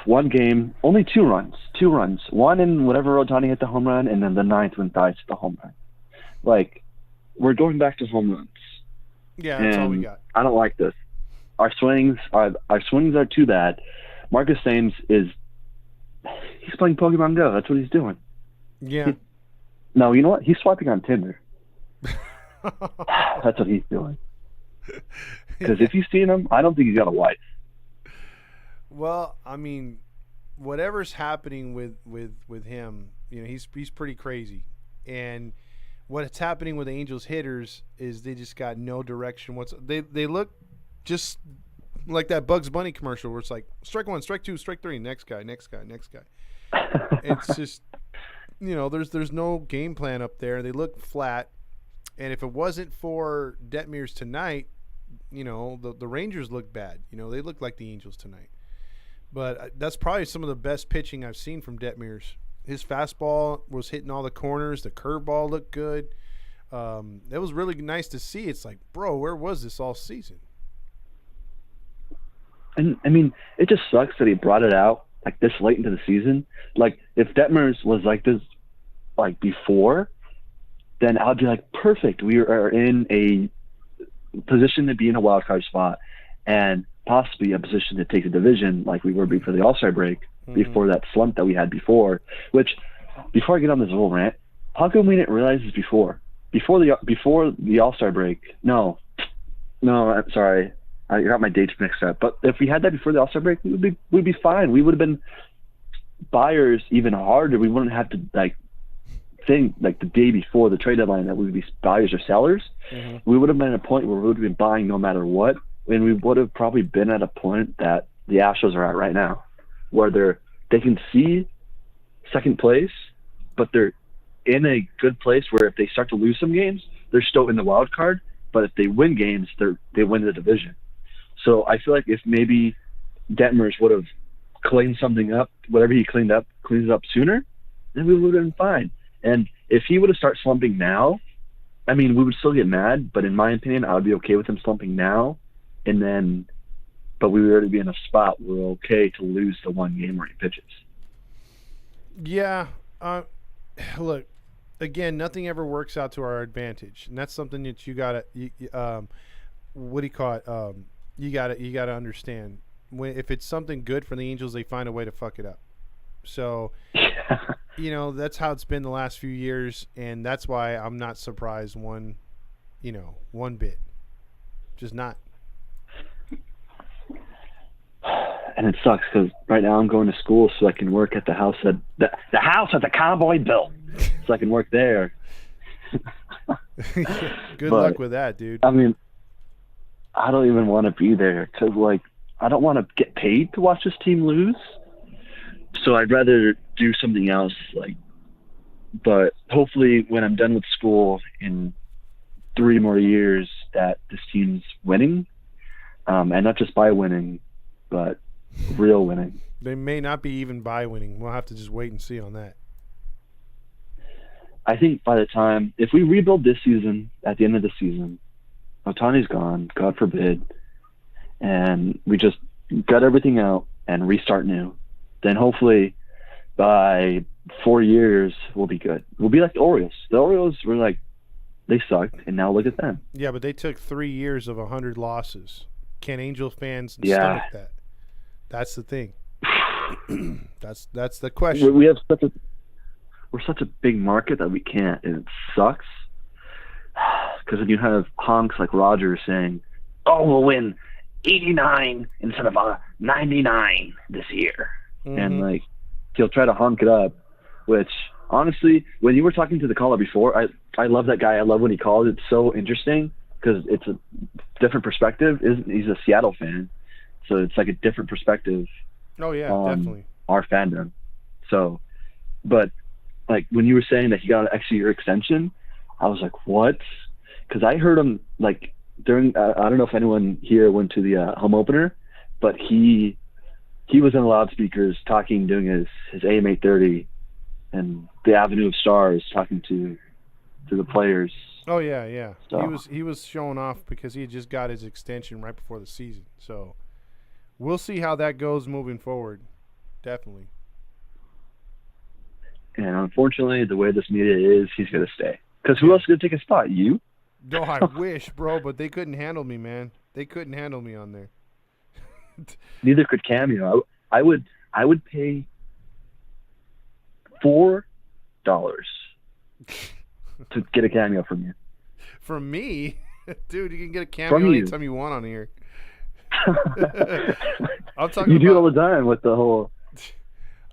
one game, only 2 runs. 2 runs. One in whatever Ohtani hit the home run, and then the 9th when Thais hit the home run. Like, we're going back to home runs.
Yeah, that's all we got.
I don't like this. Our swings are too bad. Marcus Thames he's playing Pokemon Go. That's what he's doing.
Yeah.
No, you know what? He's swiping on Tinder. That's what he's doing. Because if you've seen him, I don't think he's got a wife.
Well, I mean, whatever's happening with him, you know, he's pretty crazy. And what's happening with Angels hitters is they just got no direction. They look just like that Bugs Bunny commercial where it's like strike 1, strike 2, strike 3, next guy. It's just, you know, there's no game plan up there. They look flat. And if it wasn't for Detmers tonight, you know, the Rangers look bad. You know, they look like the Angels tonight. But that's probably some of the best pitching I've seen from Detmers. His fastball was hitting all the corners. The curveball looked good. It was really nice to see. It's like, bro, where was this all season?
And, I mean, it just sucks that he brought it out like this late into the season. Like, if Detmers was like this like before, then I'd be like, perfect. We are in a position to be in a wild card spot and possibly a position to take the division like we were before the All-Star break, before that slump that we had before. Which, before I get on this whole rant, how come we didn't realize this before? Before the All-Star break? No, I'm sorry. I got my dates mixed up. But if we had that before the All-Star break, we'd be fine. We would have been buyers even harder. We wouldn't have to think like the day before the trade deadline that we would be buyers or sellers. Mm-hmm. We would have been at a point where we would have been buying no matter what, and we would have probably been at a point that the Astros are at right now, where they can see second place, but they're in a good place where if they start to lose some games, they're still in the wild card. But if they win games, they win the division. So I feel like if maybe Detmers would have cleaned something up, whatever he cleans it up sooner, then we would have been fine. And if he would have started slumping now, I mean, we would still get mad, but in my opinion, I would be okay with him slumping now. But we would already be in a spot where we're okay to lose the one game where he pitches.
Yeah. Look, again, nothing ever works out to our advantage. And that's something that you got to, what do you call it? You got to understand. if it's something good for the Angels, they find a way to fuck it up. So, that's how it's been the last few years, and that's why I'm not surprised one bit. Just not.
And it sucks because right now I'm going to school so I can work at the house that the house that the cowboy built, so I can work there.
Good luck with that, dude.
I mean, I don't even want to be there because, like, I don't want to get paid to watch this team lose. So I'd rather do something else. But hopefully, when I'm done with school in 3 more years, that this team's winning, and not just by winning, but real winning.
They may not be even by winning. We'll have to just wait and see on that.
I think by the time, if we rebuild this season, at the end of the season, Ohtani's gone, God forbid, and we just gut everything out and restart new, then hopefully by 4 years we'll be good. We'll be like the Orioles. The Orioles were like, they sucked, and now look at them.
Yeah, but they took 3 years of 100 losses. Can Angel fans stomach that? That's the thing. That's the question.
We have we're such a big market that we can't, and it sucks. Because when you have honks like Rogers saying, "Oh, we'll win 89 instead of 99 this year," and like he'll try to honk it up. Which honestly, when you were talking to the caller before, I love that guy. I love when he calls. It's so interesting because it's a different perspective. He's a Seattle fan, so it's like a different perspective.
Oh yeah, definitely.
Our fandom. So, but like when you were saying that he got an extra year extension, I was like, what? Because I heard him like during I don't know if anyone here went to the home opener, but he was in the loudspeakers doing his AM 830 and the Avenue of Stars talking to the players.
Oh yeah.
So.
He was showing off because he had just got his extension right before the season. So we'll see how that goes moving forward. Definitely.
And unfortunately, the way this media is, he's going to stay. Because who else is going to take a spot? You?
No, I wish, bro, but they couldn't handle me, man. They couldn't handle me on there.
Neither could Cameo. I would pay $4 to get a cameo from you.
From me? Dude, you can get a cameo anytime you want on here. I'm talking
you do all the time with the whole...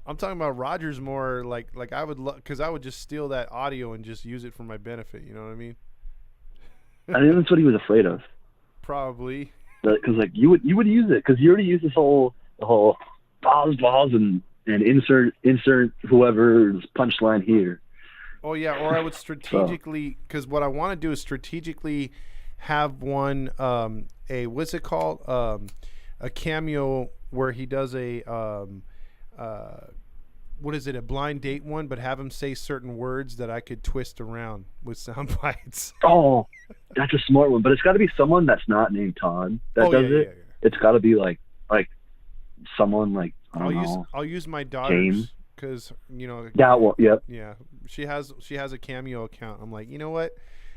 I'm talking about Rogers more like I would because I would just steal that audio and just use it for my benefit. You know what I mean?
I think that's what he was afraid of.
Probably.
Because like you would use it because you already use the whole balls and insert whoever's punchline here.
Oh yeah, or I would strategically because what I want to do is strategically have one what's it called a cameo where he does a what is it, a blind date one, but have him say certain words that I could twist around with sound bites.
Oh, that's a smart one, but it's got to be someone that's not named Todd that does it. Yeah. It's got to be like someone like
I'll use my daughter's because
Yeah, well, yep.
Yeah, she has a cameo account. I'm like, you know what?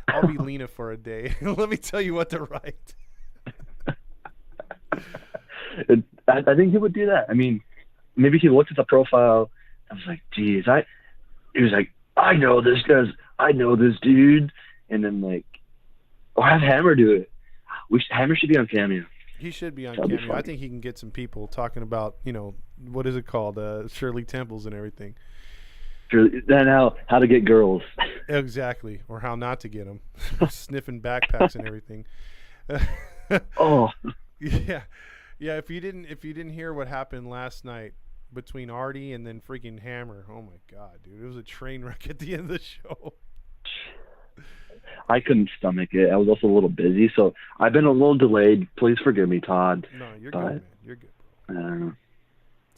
I'll be Lena for a day. Let me tell you what to write.
I think he would do that. I mean, maybe he looked at the profile. I was like, geez, he was like, I know this dude. And then or have Hammer do it. Hammer should be on Cameo.
He should be on Cameo. I think he can get some people talking about, what is it called? Shirley Temples and everything.
Then how to get girls.
Exactly. Or how not to get them. Sniffing backpacks and everything.
Oh.
Yeah. Yeah, if you didn't hear what happened last night between Artie and then freaking Hammer, oh my God, dude, it was a train wreck at the end of the show.
I couldn't stomach it. I was also a little busy, so I've been a little delayed. Please forgive me, Todd.
No, you're good, man. You're good, bro.
I don't know.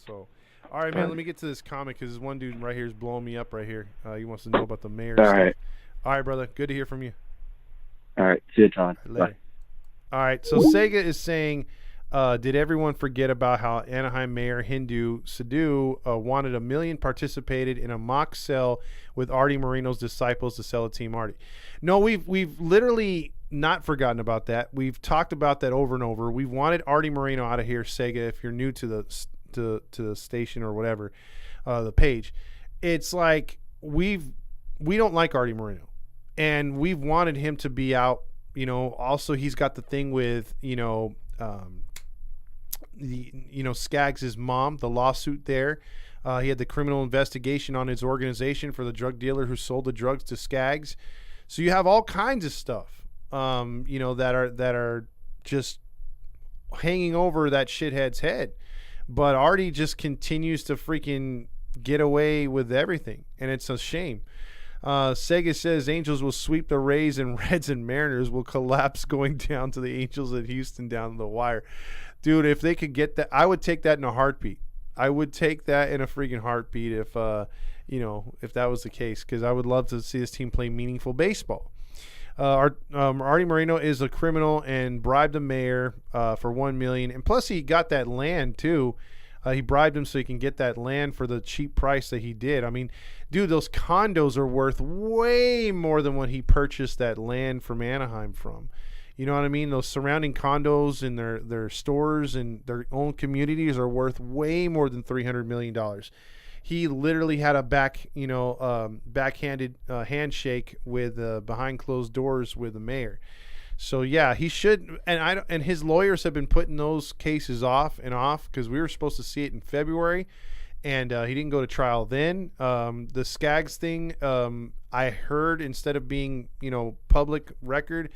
So, all right, man, let me get to this comic because this one dude right here is blowing me up right here. He wants to know about the mayor
All
stuff.
right.
All right, brother. Good to hear from you.
All right. See you, Todd.
Later.
Bye.
All right, so Sega is saying, did everyone forget about how Anaheim Mayor Hindu Sidhu wanted 1 million participated in a mock sell with Artie Moreno's disciples to sell a Team Artie? No, we've literally not forgotten about that. We've talked about that over and over. We've wanted Artie Moreno out of here, Sega, if you're new to the station or whatever, the page. It's like we don't like Artie Moreno, and we've wanted him to be out. Also he's got the thing with Skaggs' mom, the lawsuit there. He had the criminal investigation on his organization for the drug dealer who sold the drugs to Skaggs. So you have all kinds of stuff, that are just hanging over that shithead's head. But Artie just continues to freaking get away with everything, and it's a shame. Sega says Angels will sweep the Rays, and Reds and Mariners will collapse going down to the Angels at Houston down to the wire. Dude, if they could get that, I would take that in a heartbeat. I would take that in a freaking heartbeat if that was the case, because I would love to see this team play meaningful baseball. Artie Moreno is a criminal and bribed the mayor for $1 million, and plus he got that land too. He bribed him so he can get that land for the cheap price that he did. I mean, dude, those condos are worth way more than what he purchased that land from Anaheim from. You know what I mean? Those surrounding condos and their stores and their own communities are worth way more than $300 million. He literally had a backhanded handshake with behind closed doors with the mayor. So yeah, he should. And his lawyers have been putting those cases off because we were supposed to see it in February, and he didn't go to trial then. The Skaggs thing, I heard, instead of being public record.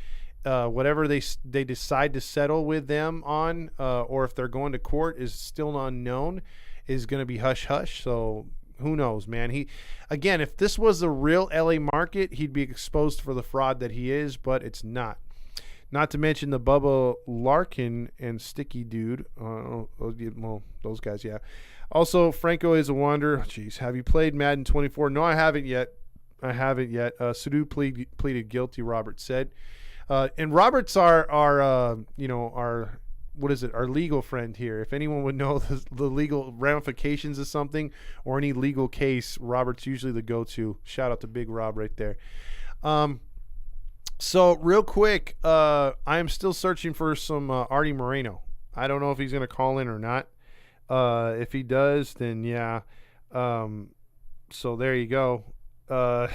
Whatever they decide to settle with them on, or if they're going to court, is still unknown, is going to be hush-hush. So who knows, man? If this was the real LA market, he'd be exposed for the fraud that he is, but it's not. Not to mention the Bubba Larkin and Sticky Dude. Well, those guys, yeah. Also, Franco is a wonder. Jeez, have you played Madden 24? No, I haven't yet. Sadu pleaded guilty, Robert said. And Robert's our legal friend here. If anyone would know the legal ramifications of something or any legal case, Robert's usually the go-to. Shout out to Big Rob right there. So real quick, I am still searching for some Artie Moreno. I don't know if he's going to call in or not. If he does, then yeah. So there you go. Well,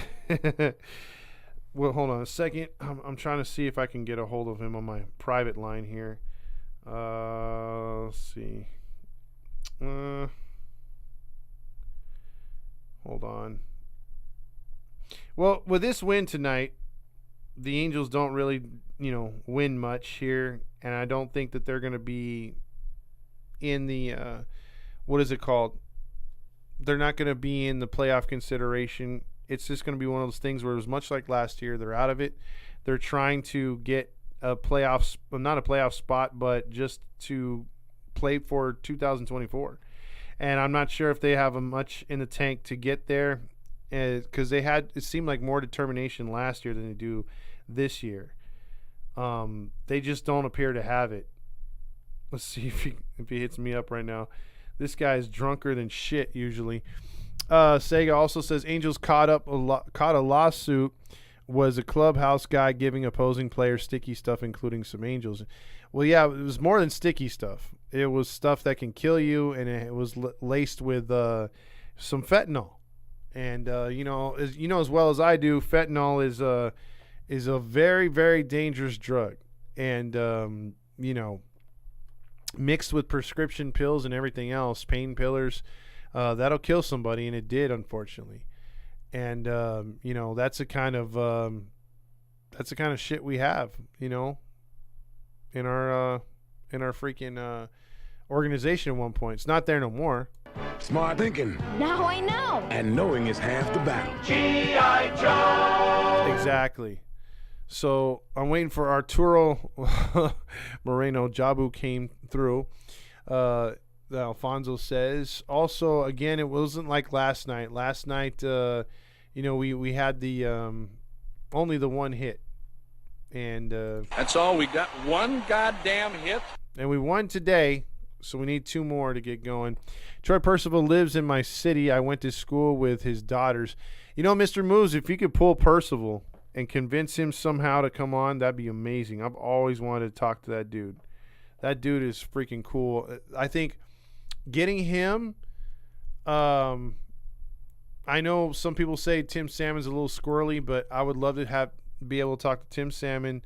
hold on a second. I'm trying to see if I can get a hold of him on my private line here. Let's see. Hold on. Well, with this win tonight, the Angels don't really, win much here, and I don't think that they're going to be in the what is it called? They're not going to be in the playoff consideration. It's just going to be one of those things where it was much like last year. They're out of it. They're trying to get a playoff, not a playoff spot, but just to play for 2024. And I'm not sure if they have much in the tank to get there, because it seemed like more determination last year than they do this year. They just don't appear to have it. Let's see if he hits me up right now. This guy is drunker than shit usually. Sega also says Angels caught a lawsuit, was a clubhouse guy giving opposing players sticky stuff, including some Angels. Well, yeah, it was more than sticky stuff. It was stuff that can kill you, and it was laced with some fentanyl. And as well as I do, fentanyl is a very, very dangerous drug, and mixed with prescription pills and everything else, painkillers. That'll kill somebody, and it did, unfortunately. And that's the kind of shit we have, in our freaking organization at one point. It's not there no more.
Smart thinking.
Now I know.
And knowing is half the battle.
G.I. Joe.
Exactly. So I'm waiting for Arturo Moreno. Jabu came through. Alfonso says. Also, again, it wasn't like last night. Last night, we had the only the one hit, and
that's all we got. One goddamn hit,
and we won today. So we need 2 more to get going. Troy Percival lives in my city. I went to school with his daughters. Mr. Moves, if you could pull Percival, and convince him somehow to come on, that'd be amazing. I've always wanted to talk to that dude. That dude is freaking cool. I think getting him, I know some people say Tim Salmon's a little squirrely, but I would love to be able to talk to Tim Salmon,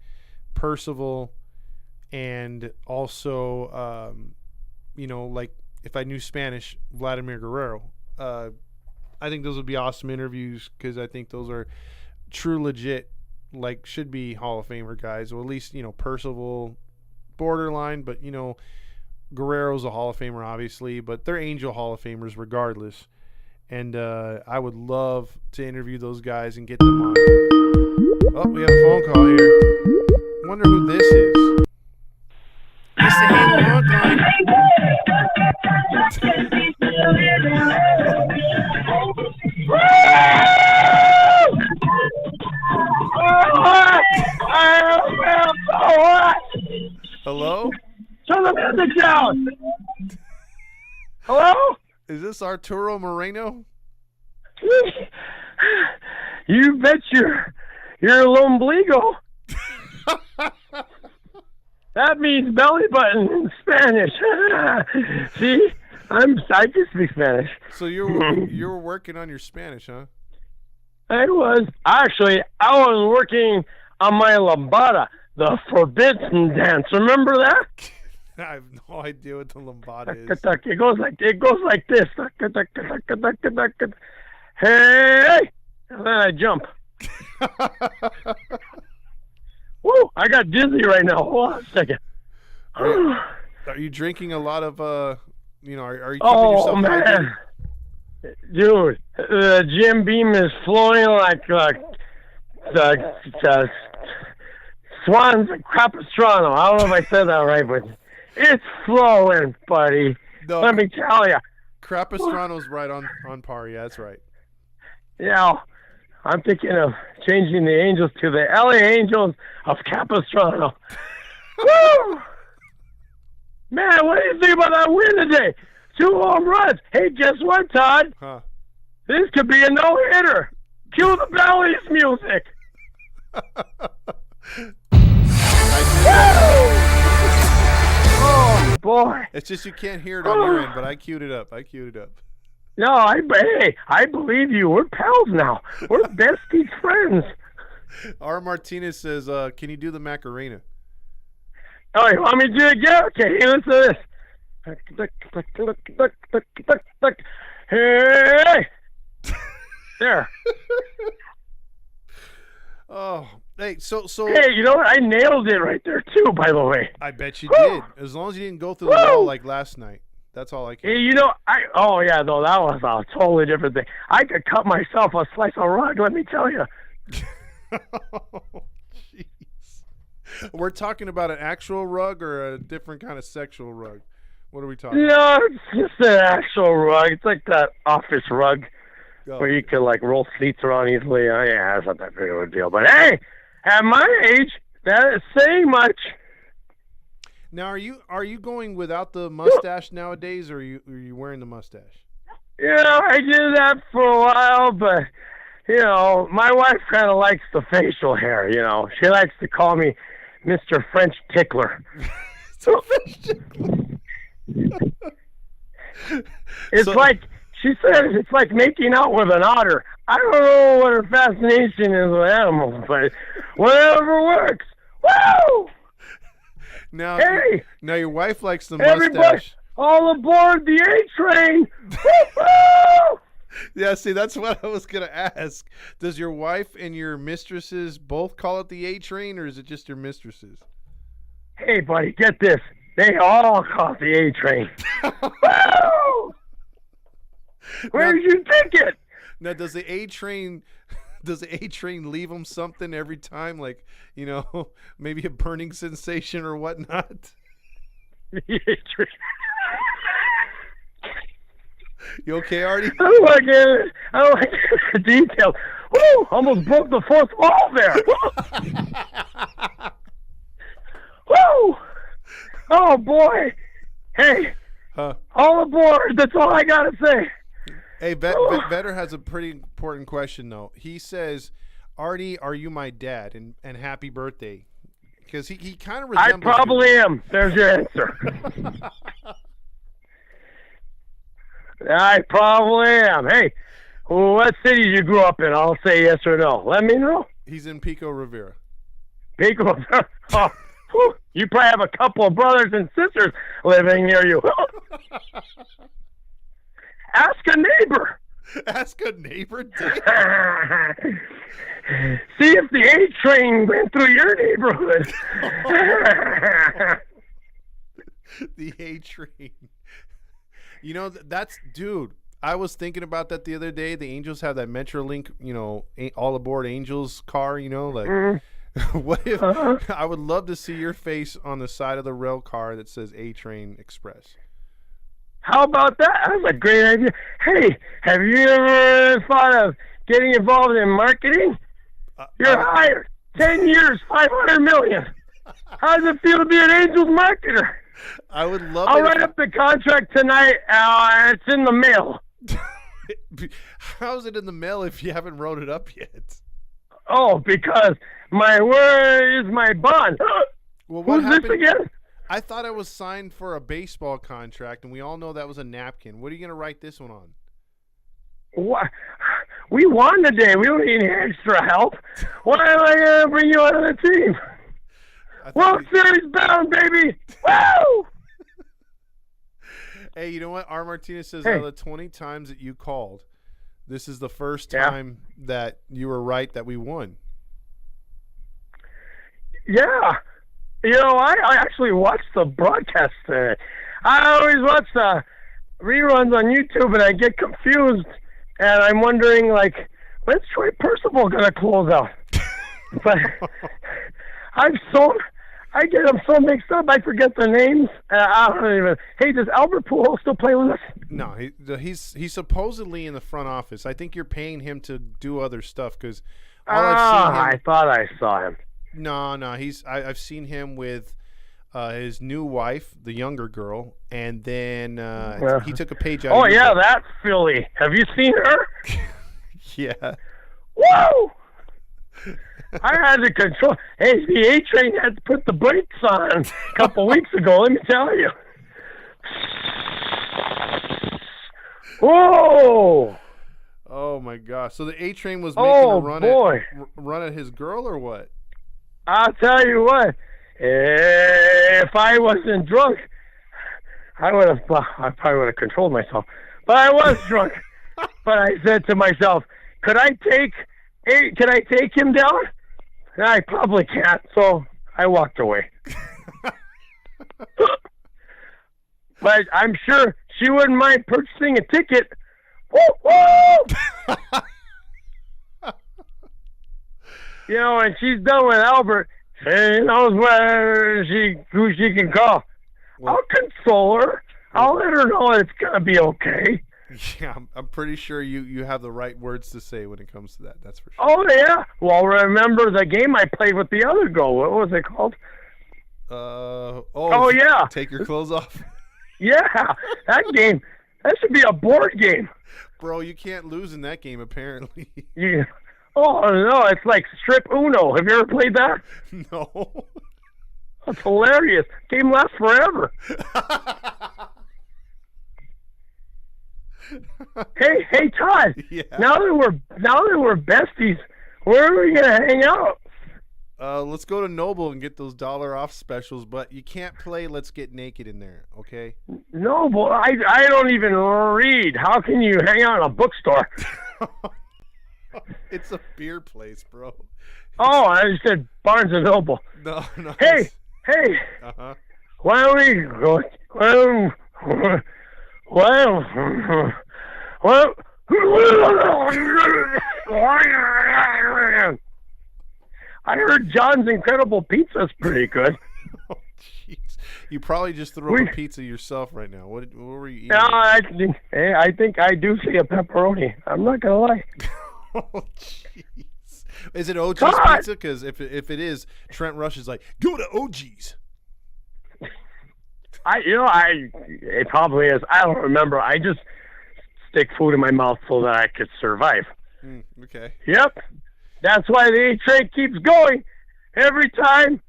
Percival, and also, like if I knew Spanish, Vladimir Guerrero. I think those would be awesome interviews because I think those are true legit, like should be Hall of Famer guys, or at least, Percival borderline, but Guerrero's a Hall of Famer obviously, but they're Angel Hall of Famers regardless. And I would love to interview those guys and get them on. Oh, we have a phone call here. Wonder who this is. It's the Halo Hotline. Hello?
Turn the music down. Hello?
Is this Arturo Moreno?
You bet you're lombligo. That means belly button in Spanish. See, I can speak Spanish.
So you were working on your Spanish, huh?
I was working on my lambada, the forbidden dance. Remember that?
I have no idea what the lambada is.
It goes like this. Hey, and then I jump. Woo! I got dizzy right now. Hold on a second.
Are you drinking a lot of? Are you keeping yourself hydrated?
Dude, the Jim Beam is flowing like the swans of Capistrano. I don't know if I said that right, but it's flowing, buddy.
No,
let me tell you.
Capistrano's right on par. Yeah, that's right.
Yeah, I'm thinking of changing the Angels to the LA Angels of Capistrano. Woo! Man, what do you think about that win today? 2 home runs. Hey, guess what, Todd?
Huh.
This could be a no-hitter. Cue the Bally's music. Oh, boy.
It's just you can't hear it on your end, but I queued it up.
No, I believe you. We're pals now. We're besties friends.
R. Martinez says, can you do the Macarena?
Oh, you want me to do it again? Okay, here, listen to this. Hey! There.
Oh, hey, so.
Hey, you know what? I nailed it right there too. By the way,
I bet you did. As long as you didn't go through the wall like last night. That's all I can.
Hey, that was a totally different thing. I could cut myself a slice of rug. Let me tell you.
Jeez. We're talking about an actual rug or a different kind of sexual rug. What are we talking about?
No, it's just an actual rug. It's like that office rug where you can roll seats around easily. Oh, yeah, it's not that big of a deal. But hey, at my age, that is saying much.
Now, are you going without the mustache nowadays, or are you wearing the mustache?
Yeah, I did that for a while, but my wife kind of likes the facial hair. She likes to call me Mr. French Tickler. It's like she says, it's like making out with an otter. I don't know what her fascination is with animals, but whatever works. Woo!
Now,
hey,
now your wife likes the
everybody,
mustache.
All aboard the A train!
Yeah, see, that's what I was gonna ask. Does your wife and your mistresses both call it the A train, or is it just your mistresses?
Hey, buddy, get this. They all call it the A train. Woo! Where did you take it?
Now, does the A train leave them something every time, like, maybe a burning sensation or whatnot?
The A train.
You okay, Artie?
I don't like the details. Woo! Almost broke the fourth wall there. Woo! Oh boy! Hey, all aboard! That's all I gotta say.
Hey, Vetter has a pretty important question though. He says, Artie, are you my dad? And happy birthday. Because he kind of
I
resembles
probably
you.
am. There's your answer. I probably am. Hey, what city you grew up in? I'll say yes or no. Let me know.
He's in Pico Rivera.
Pico. Oh, whew. You probably have a couple of brothers and sisters living near you. Ask a neighbor.
Ask a neighbor?
See if the A train went through your neighborhood.
The A train. You know, that's, dude, I was thinking about that the other day. The Angels have that Metrolink, all aboard Angels car, like, what if, I would love to see your face on the side of the rail car that says A Train Express.
How about that? That's a great idea. Hey, have you ever thought of getting involved in marketing? You're hired. 10 years, $500 million. How does it feel to be an Angels marketer?
I would love
I'll write up the contract tonight. It's in the mail.
How's it in the mail if you haven't wrote it up yet?
Oh, because where is my bond?
Well, what
Who's
happened?
this again?
I thought I was signed for a baseball contract, and we all know that was a napkin. What are you going to write this one on?
What? We won today. We don't need any extra help. Why am I going to bring you out of the team? World Series bound, baby! Woo!
Hey, you know what? R. Martinez says out of the 20 times that you called, this is the first time that you were right that we won.
Yeah. I actually watched the broadcast today. I always watch the reruns on YouTube, and I get confused, and I'm wondering, like, when's Troy Percival going to close out? But I get them so mixed up, I forget the names. I don't even. Hey, does Albert Pujols still play with us?
No, he's supposedly in the front office. I think you're paying him to do other stuff because
I thought I saw him.
No, I've seen him with his new wife, the younger girl, and then he took a page out.
Oh yeah, that's Philly. Have you seen her?
Yeah.
Whoa! I had to control. Hey, the A train had to put the brakes on a couple weeks ago. Let me tell you. Whoa!
Oh my gosh! So the A train was making a run at his girl, or what?
I'll tell you what. If I wasn't drunk, I probably would have controlled myself. But I was drunk. But I said to myself, could I take him down? I probably can't, so I walked away. But I'm sure she wouldn't mind purchasing a ticket. Woo, woo! And she's done with Albert. She knows who she can call. I'll console her. I'll let her know it's gonna be okay.
Yeah, I'm pretty sure you have the right words to say when it comes to that. That's for sure.
Oh yeah. Well, remember the game I played with the other girl? What was it called?
Oh yeah. Take your clothes off.
Yeah, that game. That should be a board game.
Bro, you can't lose in that game apparently.
Yeah. Oh no, it's like Strip Uno. Have you ever played that?
No.
That's hilarious. Game lasts forever. Hey, Todd.
Yeah.
Now that we're besties, where are we gonna hang out?
Let's go to Noble and get those $1 off specials, but you can't play Let's Get Naked in there, okay?
Noble, I don't even read. How can you hang out in a bookstore?
It's a beer place, bro.
Oh, I just said Barnes and Noble.
No.
Hey.
Uh-huh.
Why don't we go? I heard John's Incredible Pizza is pretty good.
Oh, jeez. You probably just threw up a pizza yourself right now. What were you eating?
No, I think I do see a pepperoni. I'm not gonna lie.
Oh, jeez. Is it OG's Pizza? Because if it is, Trent Rush is like, go to OG's.
It probably is. I don't remember. I just stick food in my mouth so that I could survive.
Okay.
Yep. That's why the A train keeps going. Every time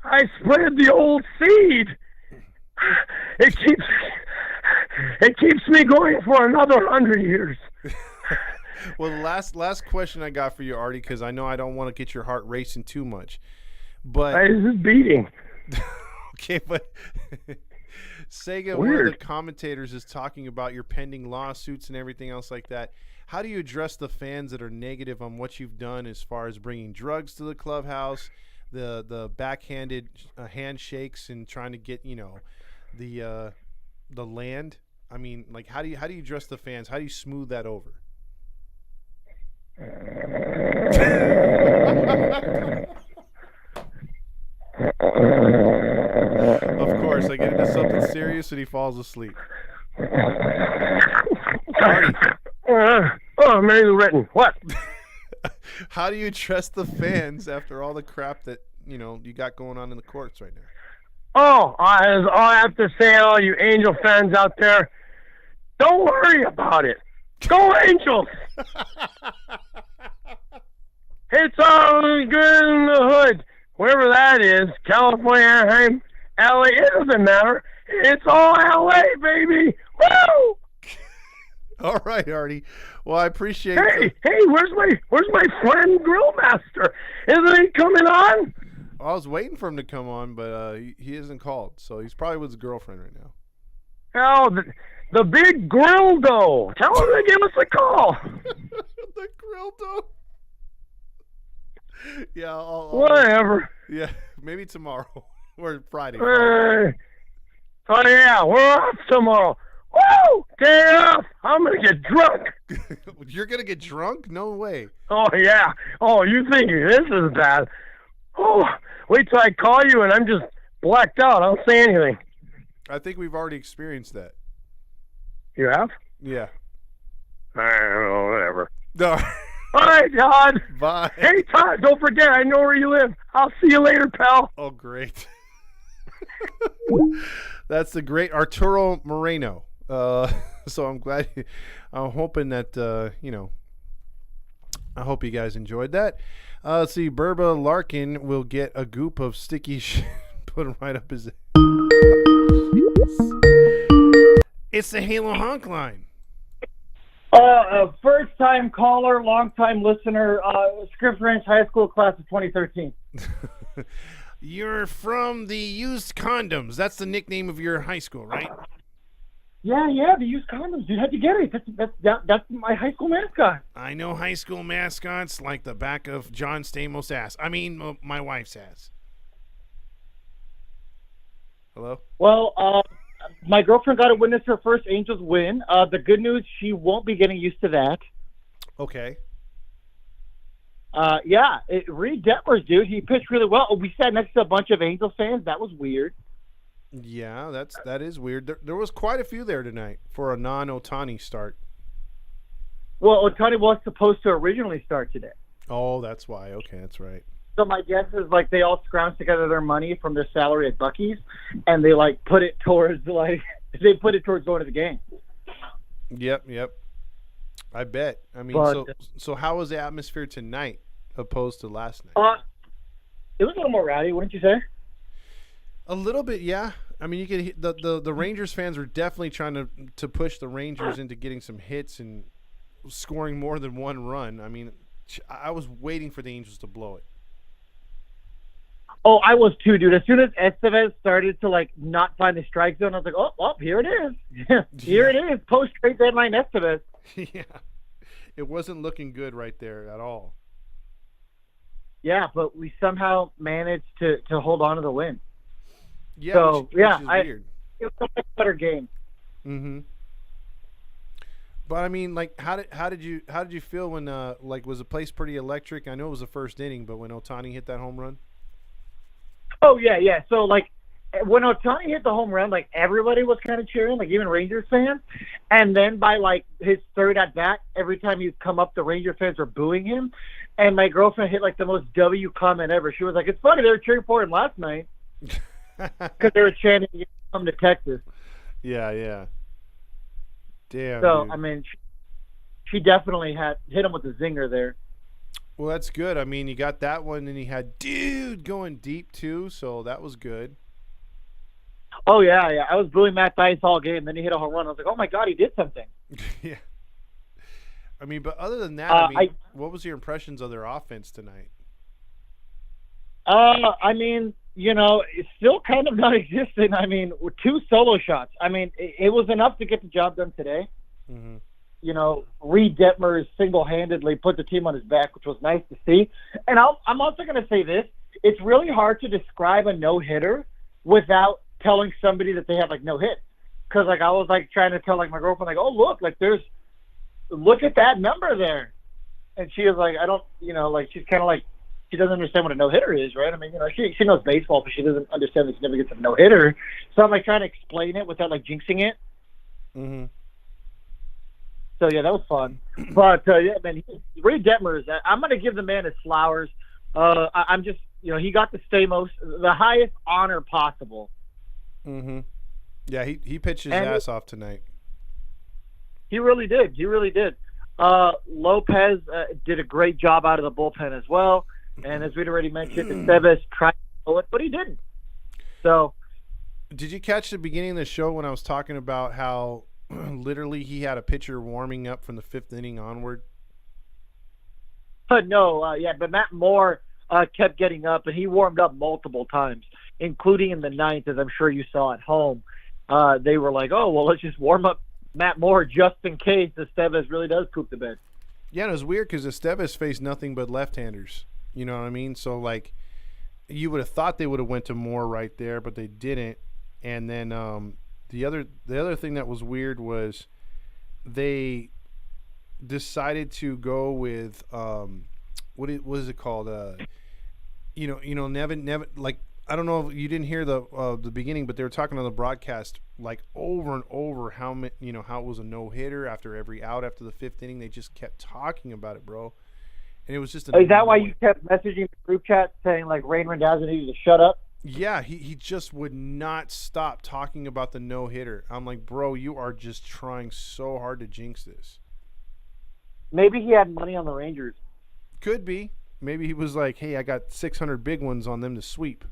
I spread the old seed, it keeps me going for another 100 years.
Well, the last question I got for you, Artie, because I know I don't want to get your heart racing too much, but
this is beating.
Okay, but Sega,
Weird.
one of the commentators, is talking about your pending lawsuits and everything else like that. How do you address the fans that are negative on what you've done as far as bringing drugs to the clubhouse, the backhanded handshakes, and trying to get the land? I mean, like, how do you address the fans? How do you smooth that over? Of course, I get into something serious and he falls asleep. Artie.
Mary Lou Retton. What?
How do you address the fans after all the crap that you got going on in the courts right now?
Oh, I have to say, all you Angel fans out there, don't worry about it. Go Angels! It's all good in the hood. Wherever that is, California, Anaheim, LA, it doesn't matter. It's all LA, baby. Woo!
All right, Artie. Well, I appreciate
it. Hey, where's my friend Grillmaster? Isn't he coming on?
I was waiting for him to come on, but he isn't called, so he's probably with his girlfriend right now.
Oh, the big Grildo. Tell him to give us a call.
The Grildo. Yeah, I'll
whatever.
Yeah, maybe tomorrow or Friday.
Oh yeah, we're off tomorrow. Woo! Day off. I'm gonna get drunk.
You're gonna get drunk? No way.
Oh yeah. Oh, you think this is bad? Oh, wait till I call you and I'm just blacked out. I don't say anything.
I think we've already experienced that.
You have?
Yeah.
I don't know, whatever.
No.
All right, Todd.
Bye.
Hey, Todd, don't forget, I know where you live. I'll see you later, pal.
Oh, great. That's the great Arturo Moreno. So I'm glad. I'm hoping that, I hope you guys enjoyed that. Let's see. Burba Larkin will get a goop of sticky shit. Put him right up his. It's the Halo Honk line.
First-time caller, long-time listener, Script Ranch High School class of 2013.
You're from the Used Condoms. That's the nickname of your high school, right?
Yeah, the used condoms, dude. How'd you get it? That's my high school mascot.
I know high school mascots like the back of John Stamos' ass. I mean, my wife's ass. Hello?
Well, my girlfriend got to witness her first Angels win. The good news, she won't be getting used to that.
Okay.
Reed Detmers, dude, he pitched really well. We sat next to a bunch of Angels fans. That was weird.
Yeah, that is weird. There was quite a few there tonight for a non-Ohtani start.
Well, Ohtani was supposed to originally start today.
Oh, that's why. Okay, that's right.
So my guess is they all scrounged together their money from their salary at Buc-ee's, and they put it towards going to the game.
Yep. I bet. I mean, so how was the atmosphere tonight opposed to last night?
It was a little more rowdy, wouldn't you say?
A little bit, yeah. I mean, you could the Rangers fans were definitely trying to push the Rangers into getting some hits and scoring more than one run. I mean, I was waiting for the Angels to blow it.
Oh, I was too, dude. As soon as Estevez started to not find the strike zone, I was like, oh, here it is. Here it is. Post trade deadline Estevez.
Yeah, it wasn't looking good right there at all.
Yeah, but we somehow managed to hold on to the win.
Yeah,
so
which is weird.
It was a better game.
Mm-hmm. But I mean, how did you feel when was the place pretty electric? I know it was the first inning, but when Ohtani hit that home run.
Oh yeah. So when Ohtani hit the home run, everybody was kind of cheering, even Rangers fans. And then by his third at bat, every time he'd come up, the Ranger fans were booing him. And my girlfriend hit the most W comment ever. She was like, "It's funny they were cheering for him last night." Because they were chanting, "Come to Texas."
Yeah. Damn.
So
dude.
I mean, she definitely hit him with a zinger there.
Well, that's good. I mean, you got that one, and he had dude going deep too, so that was good.
Oh yeah. I was booing Matt Dice all game. Then he hit a home run. I was like, oh my god, he did something.
Yeah. I mean, but other than that, what was your impressions of their offense tonight?
I mean, it's still kind of non-existent. I mean, 2 solo shots. I mean, it was enough to get the job done today.
Mm-hmm.
Reed Detmers single-handedly put the team on his back, which was nice to see. And I'm also going to say this. It's really hard to describe a no-hitter without telling somebody that they have, no hit. Because, I was, trying to tell, my girlfriend, oh, look, look at that number there. And she was like, I don't, she's kind of she doesn't understand what a no-hitter is, right? I mean, she knows baseball, but she doesn't understand the significance of no-hitter. So I'm, trying to explain it without, jinxing it.
Mm-hmm.
So, yeah, that was fun. But, yeah, man, Reed Detmers, I'm going to give the man his flowers. I'm just, he got the Stamos, the highest honor possible.
Mm-hmm. Yeah, he pitched his ass off tonight.
He really did. He really did. Lopez did a great job out of the bullpen as well. And as we'd already mentioned, Estevez tried to pull it, but he didn't. So,
did you catch the beginning of the show when I was talking about how literally he had a pitcher warming up from the 5th inning onward?
No, but Matt Moore kept getting up, and he warmed up multiple times, including in the 9th, as I'm sure you saw at home. They were like, oh, well, let's just warm up Matt Moore just in case Estevez really does poop the bed.
Yeah, and it was weird because Estevez faced nothing but left-handers. You know what I mean? So, you would have thought they would have went to Moore right there, but they didn't. And then the other thing that was weird was they decided to go with what is it called? Nevin. I don't know if you didn't hear the beginning, but they were talking on the broadcast over and over how it was a no-hitter after every out after the 5th inning. They just kept talking about it, bro. And it was just
is that why you kept messaging the group chat saying Rain Randazzo needed to shut up?
Yeah, he just would not stop talking about the no-hitter. I'm like, bro, you are just trying so hard to jinx this.
Maybe he had money on the Rangers.
Could be. Maybe he was like, hey, I got 600 big ones on them to sweep.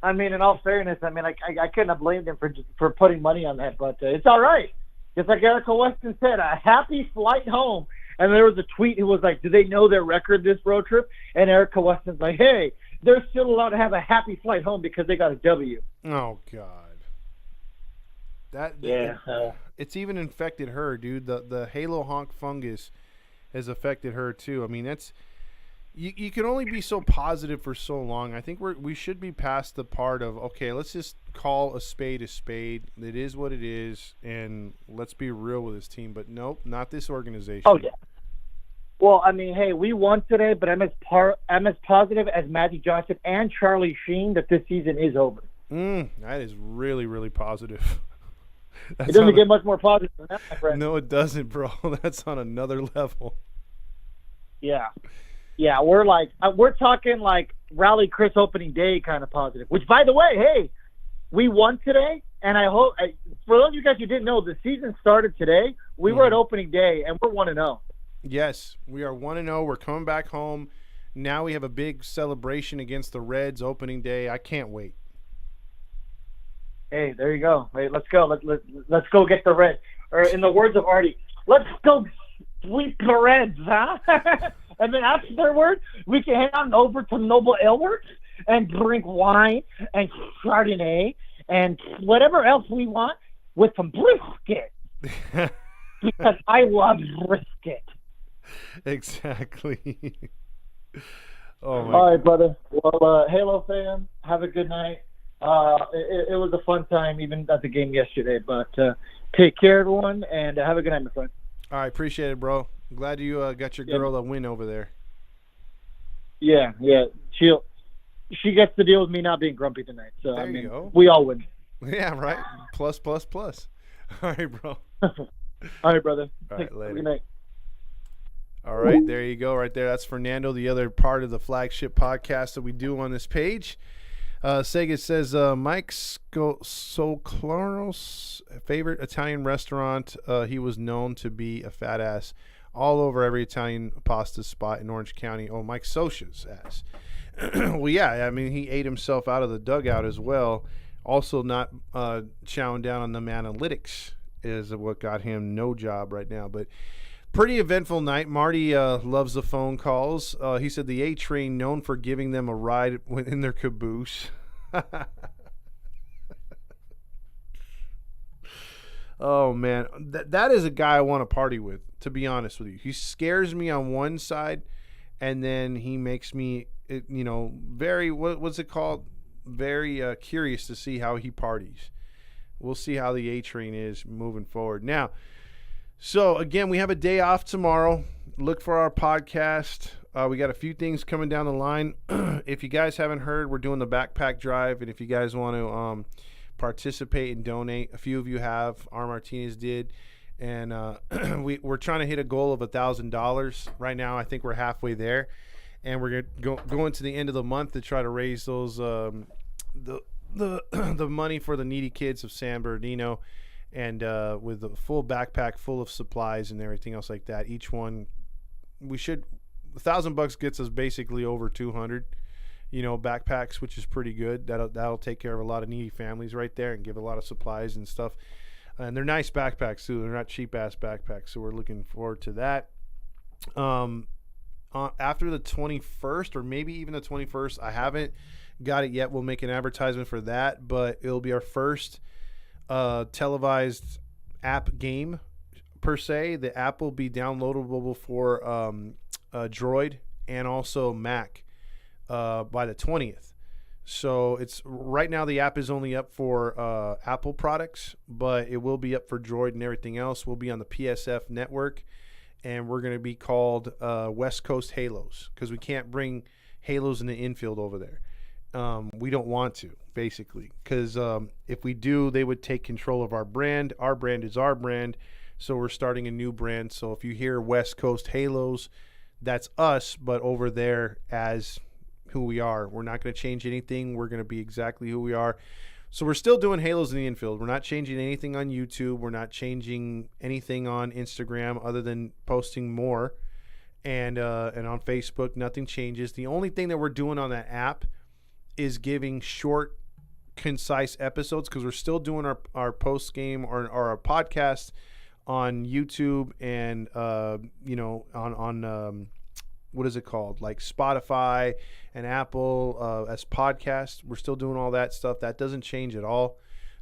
I mean, in all fairness, I couldn't have blamed him for putting money on that, but it's all right. Just like Erica Weston said, a happy flight home. And there was a tweet who was like, do they know their record this road trip? And Erica Weston's like, hey, they're still allowed to have a happy flight home because they got a W.
Oh, God. It's even infected her, dude. The halo honk fungus has affected her, too. I mean, that's... You can only be so positive for so long. I think we should be past the part of, okay, let's just call a spade a spade. It is what it is, and let's be real with this team. But nope, not this organization.
Oh, yeah. Well, I mean, hey, we won today, but I'm as positive as Magic Johnson and Charlie Sheen that this season is over.
That is really, really positive.
It doesn't get much more positive than that, my friend.
No, it doesn't, bro. That's on another level.
Yeah. Yeah, we're talking Rally Chris opening day kind of positive. Which, by the way, hey, we won today, and I hope for those of you guys who didn't know, the season started today. We were at opening day, and we're 1-0.
Yes, we are 1-0. We're coming back home. Now we have a big celebration against the Reds opening day. I can't wait.
Hey, there you go. Hey, let's go. Let's go get the Reds. Or in the words of Artie, let's go sweep the Reds, huh? And then afterward, we can head on over to Noble Aleworks and drink wine and Chardonnay and whatever else we want with some brisket. Because I love brisket.
Exactly. Oh my.
All right, brother. Well, Halo fan, have a good night. It was a fun time, even at the game yesterday. But take care, everyone, and have a good night, my friend.
All right, appreciate it, bro. I'm glad you got your girl a win over there.
Yeah. She gets to deal with me not being grumpy tonight. So
there you go.
We all win.
Yeah, right. Plus. All right, bro.
All right, brother.
All right, later.
Good night.
All right, there you go, right there. That's Fernando, the other part of the flagship podcast that we do on this page. Sega says Mike Soclarno's favorite Italian restaurant. He was known to be a fat ass all over every Italian pasta spot in Orange County. Oh, Mike Scioscia's ass. Well, yeah, I mean, he ate himself out of the dugout as well. Also not chowing down on them analytics is what got him no job right now. But pretty eventful night. Marty loves the phone calls. He said the A-Train known for giving them a ride in their caboose. Oh, man. That is a guy I want to party with, to be honest with you. He scares me on one side, and then he makes me, very, what's it called? Very curious to see how he parties. We'll see how the A-Train is moving forward. Now, so, again, we have a day off tomorrow. Look for our podcast. We got a few things coming down the line. If you guys haven't heard, we're doing the backpack drive. And if you guys want to participate and donate, a few of you have. R. Martinez did. And we're trying to hit a goal of $1,000. Right now, I think we're halfway there. And we're going to go into the end of the month to try to raise those the money for the needy kids of San Bernardino. And with a full backpack full of supplies and everything else like that, each one, $1,000 gets us basically over 200, backpacks, which is pretty good. That'll take care of a lot of needy families right there and give a lot of supplies and stuff. And they're nice backpacks too. They're not cheap ass backpacks. So we're looking forward to that. After the 21st or maybe even the 21st, I haven't got it yet. We'll make an advertisement for that, but it'll be our first televised app game per se. The app will be downloadable for Droid and also Mac by the 20th. So it's right now the app is only up for Apple products, but it will be up for Droid and everything else. We'll be on the PSF network, and we're going to be called West Coast Halos because we can't bring Halos in the infield over there. We don't want to, basically, because if we do, they would take control of our brand. Our brand is our brand, so we're starting a new brand. So if you hear West Coast Halos, that's us, but over there as who we are. We're not going to change anything. We're going to be exactly who we are. So we're still doing Halos in the infield. We're not changing anything on YouTube. We're not changing anything on Instagram other than posting more. And on Facebook, nothing changes. The only thing that we're doing on that app is giving short, concise episodes because we're still doing our post game or our podcast on YouTube and on what is it called, like Spotify and Apple as podcasts. We're still doing all that stuff. That doesn't change at all.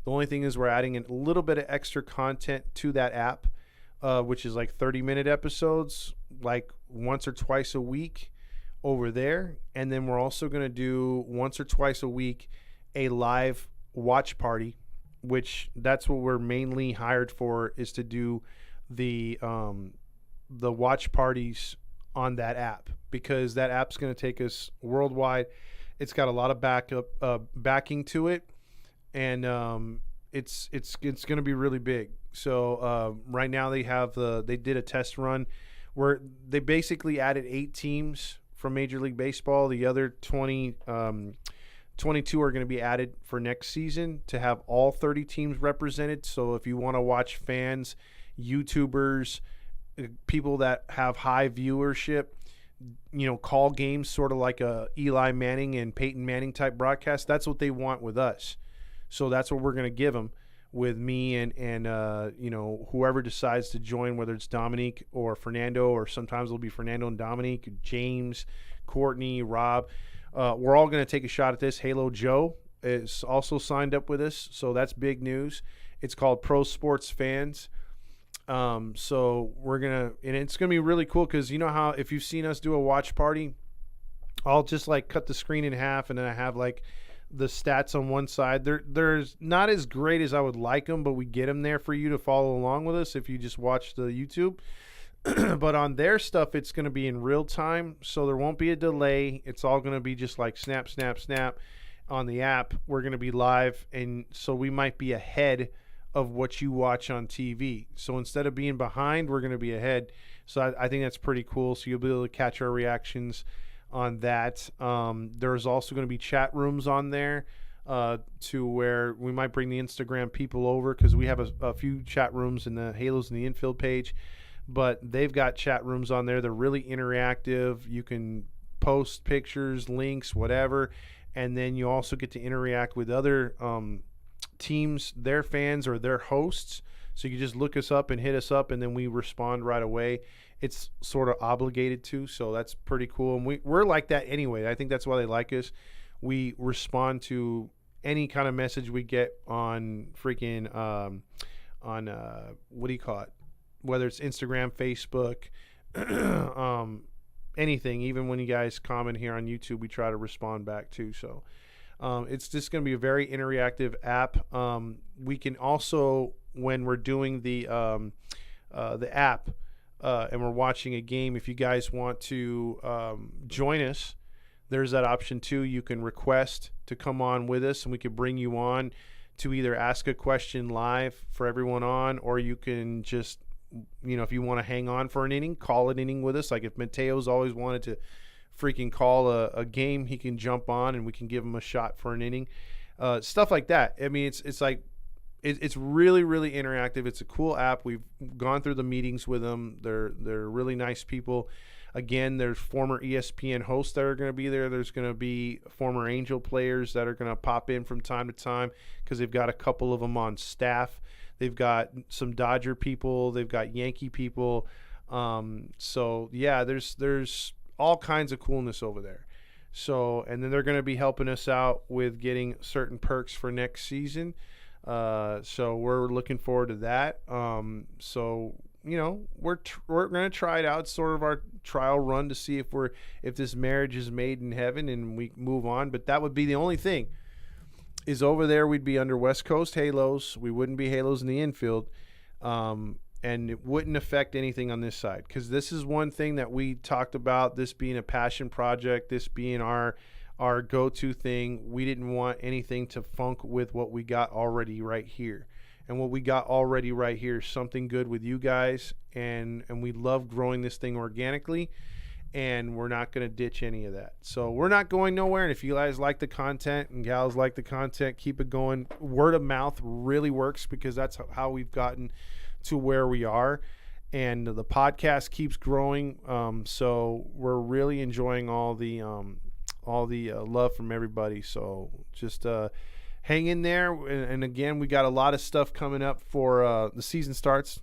The only thing is we're adding a little bit of extra content to that app, which is like 30-minute episodes, like once or twice a week over there. And then we're also going to do once or twice a week a live watch party, which that's what we're mainly hired for, is to do the watch parties on that app, because that app's going to take us worldwide. It's got a lot of backing to it, and it's going to be really big. So right now they did a test run where they basically added 8 teams from Major League Baseball. The other 22 are going to be added for next season to have all 30 teams represented. So if you want to watch fans, YouTubers, people that have high viewership, call games sort of like a Eli Manning and Peyton Manning type broadcast, that's what they want with us. So that's what we're going to give them with me and whoever decides to join, whether it's Dominique or Fernando, or sometimes it'll be Fernando and Dominique, James, Courtney, Rob. We're all going to take a shot at this. Halo Joe is also signed up with us, so that's big news. It's called Pro Sports Fans. So it's gonna be really cool, because you know how if you've seen us do a watch party, I'll just like cut the screen in half and then I have like the stats on one side. There's not as great as I would like them, but we get them there for you to follow along with us if you just watch the YouTube. But on their stuff, it's going to be in real time, so there won't be a delay. It's all going to be just like snap, snap, snap on the app. We're going to be live, and so we might be ahead of what you watch on TV. So instead of being behind, we're going to be ahead. So I think that's pretty cool. So you'll be able to catch our reactions on that. There's also going to be chat rooms on there to where we might bring the Instagram people over, because we have a few chat rooms in the Halos in the Infield page, but they've got chat rooms on there. They're really interactive. You can post pictures, links, whatever, and then you also get to interact with other teams, their fans, or their hosts. So you can just look us up and hit us up, and then we respond right away. It's sort of obligated to, so that's pretty cool. And we're like that anyway. I think that's why they like us. We respond to any kind of message we get on freaking what do you call it? Whether it's Instagram, Facebook, anything. Even when you guys comment here on YouTube, we try to respond back too. So it's just going to be a very interactive app. We can also, when we're doing the app and we're watching a game, if you guys want to join us, there's that option too. You can request to come on with us, and we could bring you on to either ask a question live for everyone on, or you can just, if you want to hang on for an inning, call an inning with us. Like if Mateo's always wanted to freaking call a game, he can jump on and we can give him a shot for an inning. Stuff like that. I mean, it's like, it's really, really interactive. It's a cool app. We've gone through the meetings with them. They're really nice people. Again, there's former ESPN hosts that are going to be there. There's going to be former Angel players that are going to pop in from time to time, because they've got a couple of them on staff. They've got some Dodger people. They've got Yankee people. So yeah, there's all kinds of coolness over there. So, and then they're going to be helping us out with getting certain perks for next season. So we're looking forward to that. So, we're going to try it out. It's sort of our trial run to see if this marriage is made in heaven and we move on. But that would be the only thing, is over there we'd be under West Coast Halos. We wouldn't be Halos in the Infield. And it wouldn't affect anything on this side, because this is one thing that we talked about, this being a passion project, this being our go-to thing. We didn't want anything to funk with what we got already right here. And what we got already right here is something good with you guys, and we love growing this thing organically, and we're not going to ditch any of that. So we're not going nowhere, and if you guys like the content and gals like the content, keep it going. Word of mouth really works, because that's how we've gotten to where we are, and the podcast keeps growing. So we're really enjoying all the love from everybody. So just hang in there. And again, we got a lot of stuff coming up for the season starts,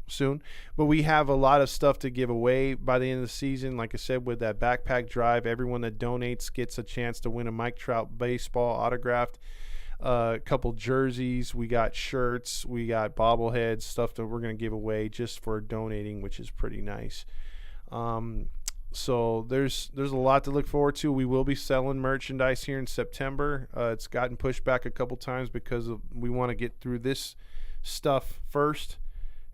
soon. But we have a lot of stuff to give away by the end of the season. Like I said, with that backpack drive, everyone that donates gets a chance to win a Mike Trout baseball autographed. A couple jerseys, we got shirts, we got bobbleheads, stuff that we're going to give away just for donating, which is pretty nice. So there's a lot to look forward to. We will be selling merchandise here in September. It's gotten pushed back a couple times because we want to get through this stuff first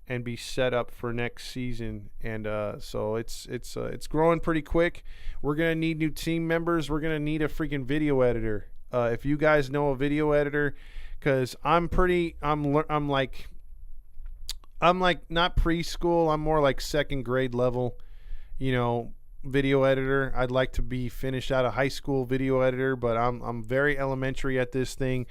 and be set up for next season. And so it's growing pretty quick. We're gonna need new team members. We're gonna need a freaking video editor. If you guys know a video editor, because I'm like not preschool. I'm more like second grade level, video editor. I'd like to be finished out of high school video editor, but I'm very elementary at this thing,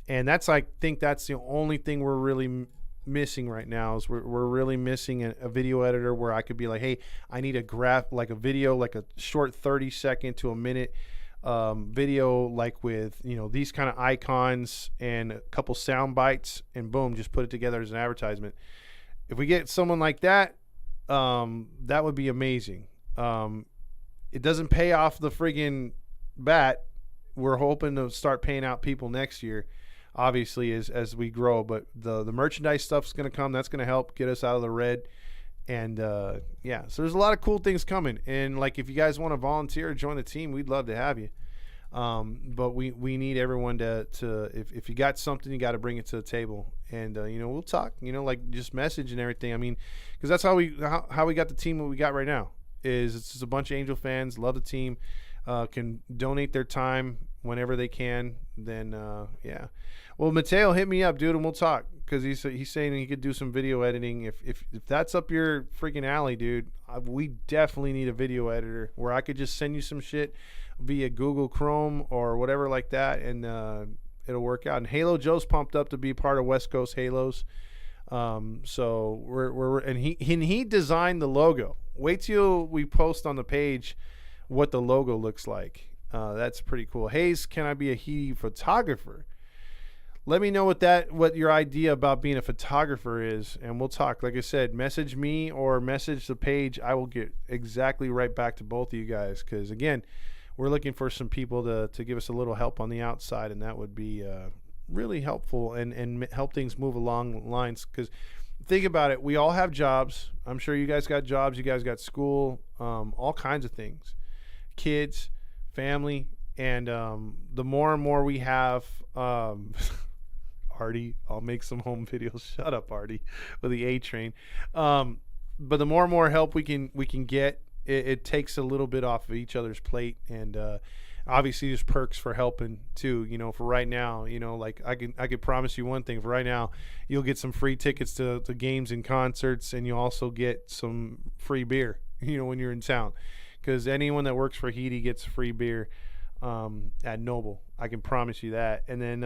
and I think that's the only thing we're really missing right now. Is we're really missing a video editor where I could be like, hey, I need a video, like a short 30-second to a minute video, like with these kind of icons and a couple sound bites, and boom, just put it together as an advertisement. If we get someone like that, that would be amazing. It doesn't pay off the friggin' bat. We're hoping to start paying out people next year, obviously, as we grow. But the merchandise stuff's going to come. That's going to help get us out of the red. And, so there's a lot of cool things coming. And, if you guys want to volunteer or join the team, we'd love to have you. But we need everyone to if you got something, you got to bring it to the table. And, we'll talk, just message and everything. I mean, because that's how we got the team that we got right now. Is it's just a bunch of Angel fans, love the team, can donate their time, whenever they can, then yeah. Well, Mateo, hit me up, dude, and we'll talk, because he's saying he could do some video editing. If that's up your freaking alley, dude, we definitely need a video editor where I could just send you some shit via Google Chrome or whatever like that, and it'll work out. And Halo Joe's pumped up to be part of West Coast Halos. So we're and he designed the logo. Wait till we post on the page what the logo looks like. That's pretty cool. Hayes, can I be a Heaty photographer? Let me know what your idea about being a photographer is, and we'll talk. Like I said, message me or message the page. I will get exactly right back to both of you guys, because again, we're looking for some people to give us a little help on the outside, and that would be really helpful and help things move along lines. Because think about it, we all have jobs. I'm sure you guys got jobs. You guys got school, all kinds of things, kids, family, and the more and more we have. Artie, I'll make some home videos. Shut up, Artie, with the A train. But the more and more help we can get, it takes a little bit off of each other's plate, and obviously there's perks for helping too. You know, for right now, you know, like I could promise you one thing. For right now, you'll get some free tickets to games and concerts, and you'll also get some free beer. You know, when you're in town, because anyone that works for Heaty gets free beer at Noble. I can promise you that. And then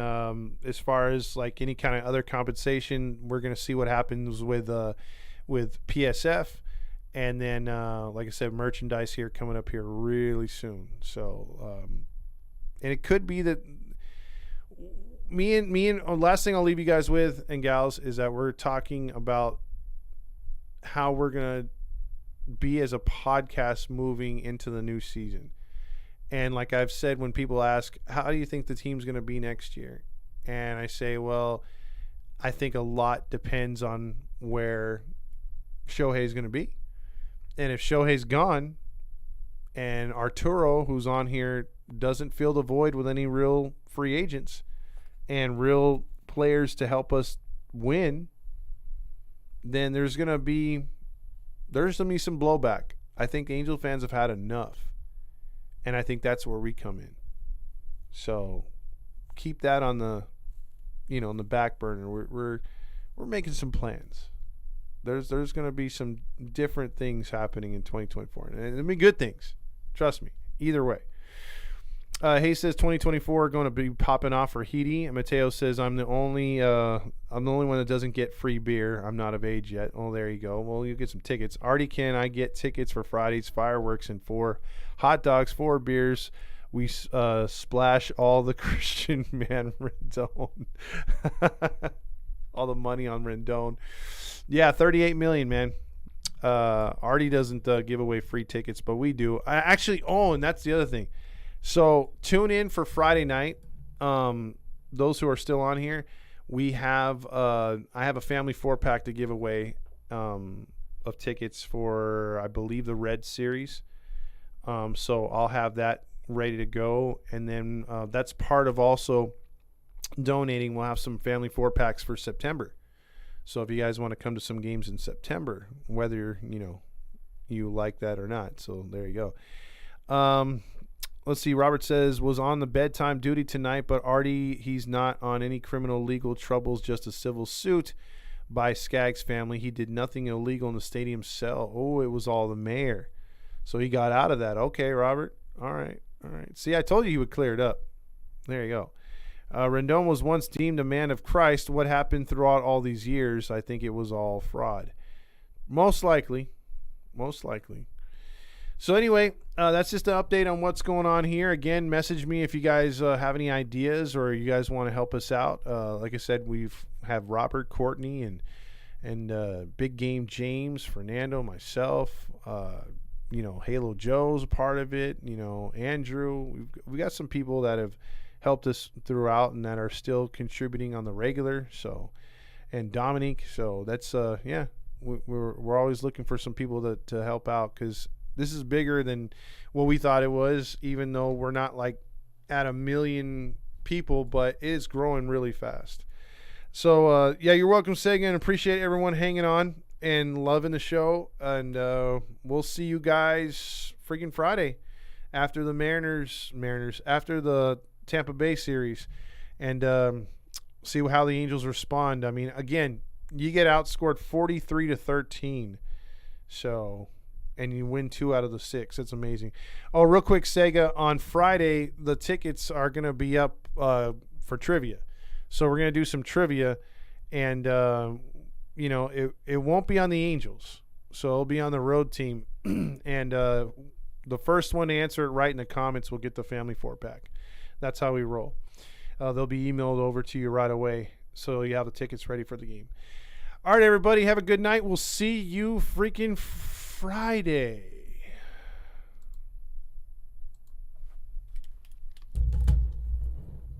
as far as like any kind of other compensation, we're gonna see what happens with PSF, and then like I said, merchandise here coming up here really soon. So and it could be that me and last thing I'll leave you guys with, and gals, is that we're talking about how we're gonna be as a podcast moving into the new season. And like I've said, when people ask, how do you think the team's going to be next year? And I say, well, I think a lot depends on where Shohei's going to be. And if Shohei's gone and Arturo, who's on here, doesn't fill the void with any real free agents and real players to help us win, then there's going to be some blowback. I think Angel fans have had enough. And I think that's where we come in. So keep that on the, on the back burner. We're making some plans. There's going to be some different things happening in 2024, and it'll be good things. Trust me. Either way. Hayes says 2024 going to be popping off for Heaty. And Mateo says I'm the only one that doesn't get free beer. I'm not of age yet. Oh, there you go. Well, you get some tickets. Artie, can I get tickets for Friday's fireworks and 4 hot dogs, 4 beers? We splash all the Christian man Rendon. All the money on Rendon. Yeah, $38 million, man. Artie doesn't give away free tickets, but we do. And that's the other thing. So tune in for Friday night. Those who are still on here, we have I have a family 4-pack to give away of tickets for, I believe, the Red Series. So I'll have that ready to go, and then that's part of also donating. We'll have some family 4-packs for September. So if you guys want to come to some games in September, whether you like that or not, so there you go. Let's see. Robert says, was on the bedtime duty tonight, but Artie, he's not on any criminal legal troubles, just a civil suit by Skaggs family. He did nothing illegal in the stadium cell. Oh, it was all the mayor. So he got out of that. Okay, Robert. All right. See, I told you he would clear it up. There you go. Rendon was once deemed a man of Christ. What happened throughout all these years? I think it was all fraud. Most likely. So anyway, that's just an update on what's going on here. Again, message me if you guys have any ideas or you guys want to help us out. Like I said, have Robert, Courtney, and Big Game James, Fernando, myself. Halo Joe's a part of it. Andrew. We got some people that have helped us throughout and that are still contributing on the regular. So, and Dominique. So that's we're always looking for some people to help out, because this is bigger than what we thought it was, even though we're not like at 1 million people, but it is growing really fast. So, you're welcome, Sagan. Appreciate everyone hanging on and loving the show. And we'll see you guys freaking Friday after the Mariners, after the Tampa Bay series and see how the Angels respond. I mean, again, you get outscored 43-13. So, and you win 2 out of the 6. That's amazing. Oh, real quick, Sega, on Friday, the tickets are going to be up for trivia. So we're going to do some trivia, and, it won't be on the Angels. So it'll be on the road team. And the first one to answer it right in the comments will get the family 4-pack. That's how we roll. They'll be emailed over to you right away, so you have the tickets ready for the game. All right, everybody, have a good night. We'll see you freaking Friday.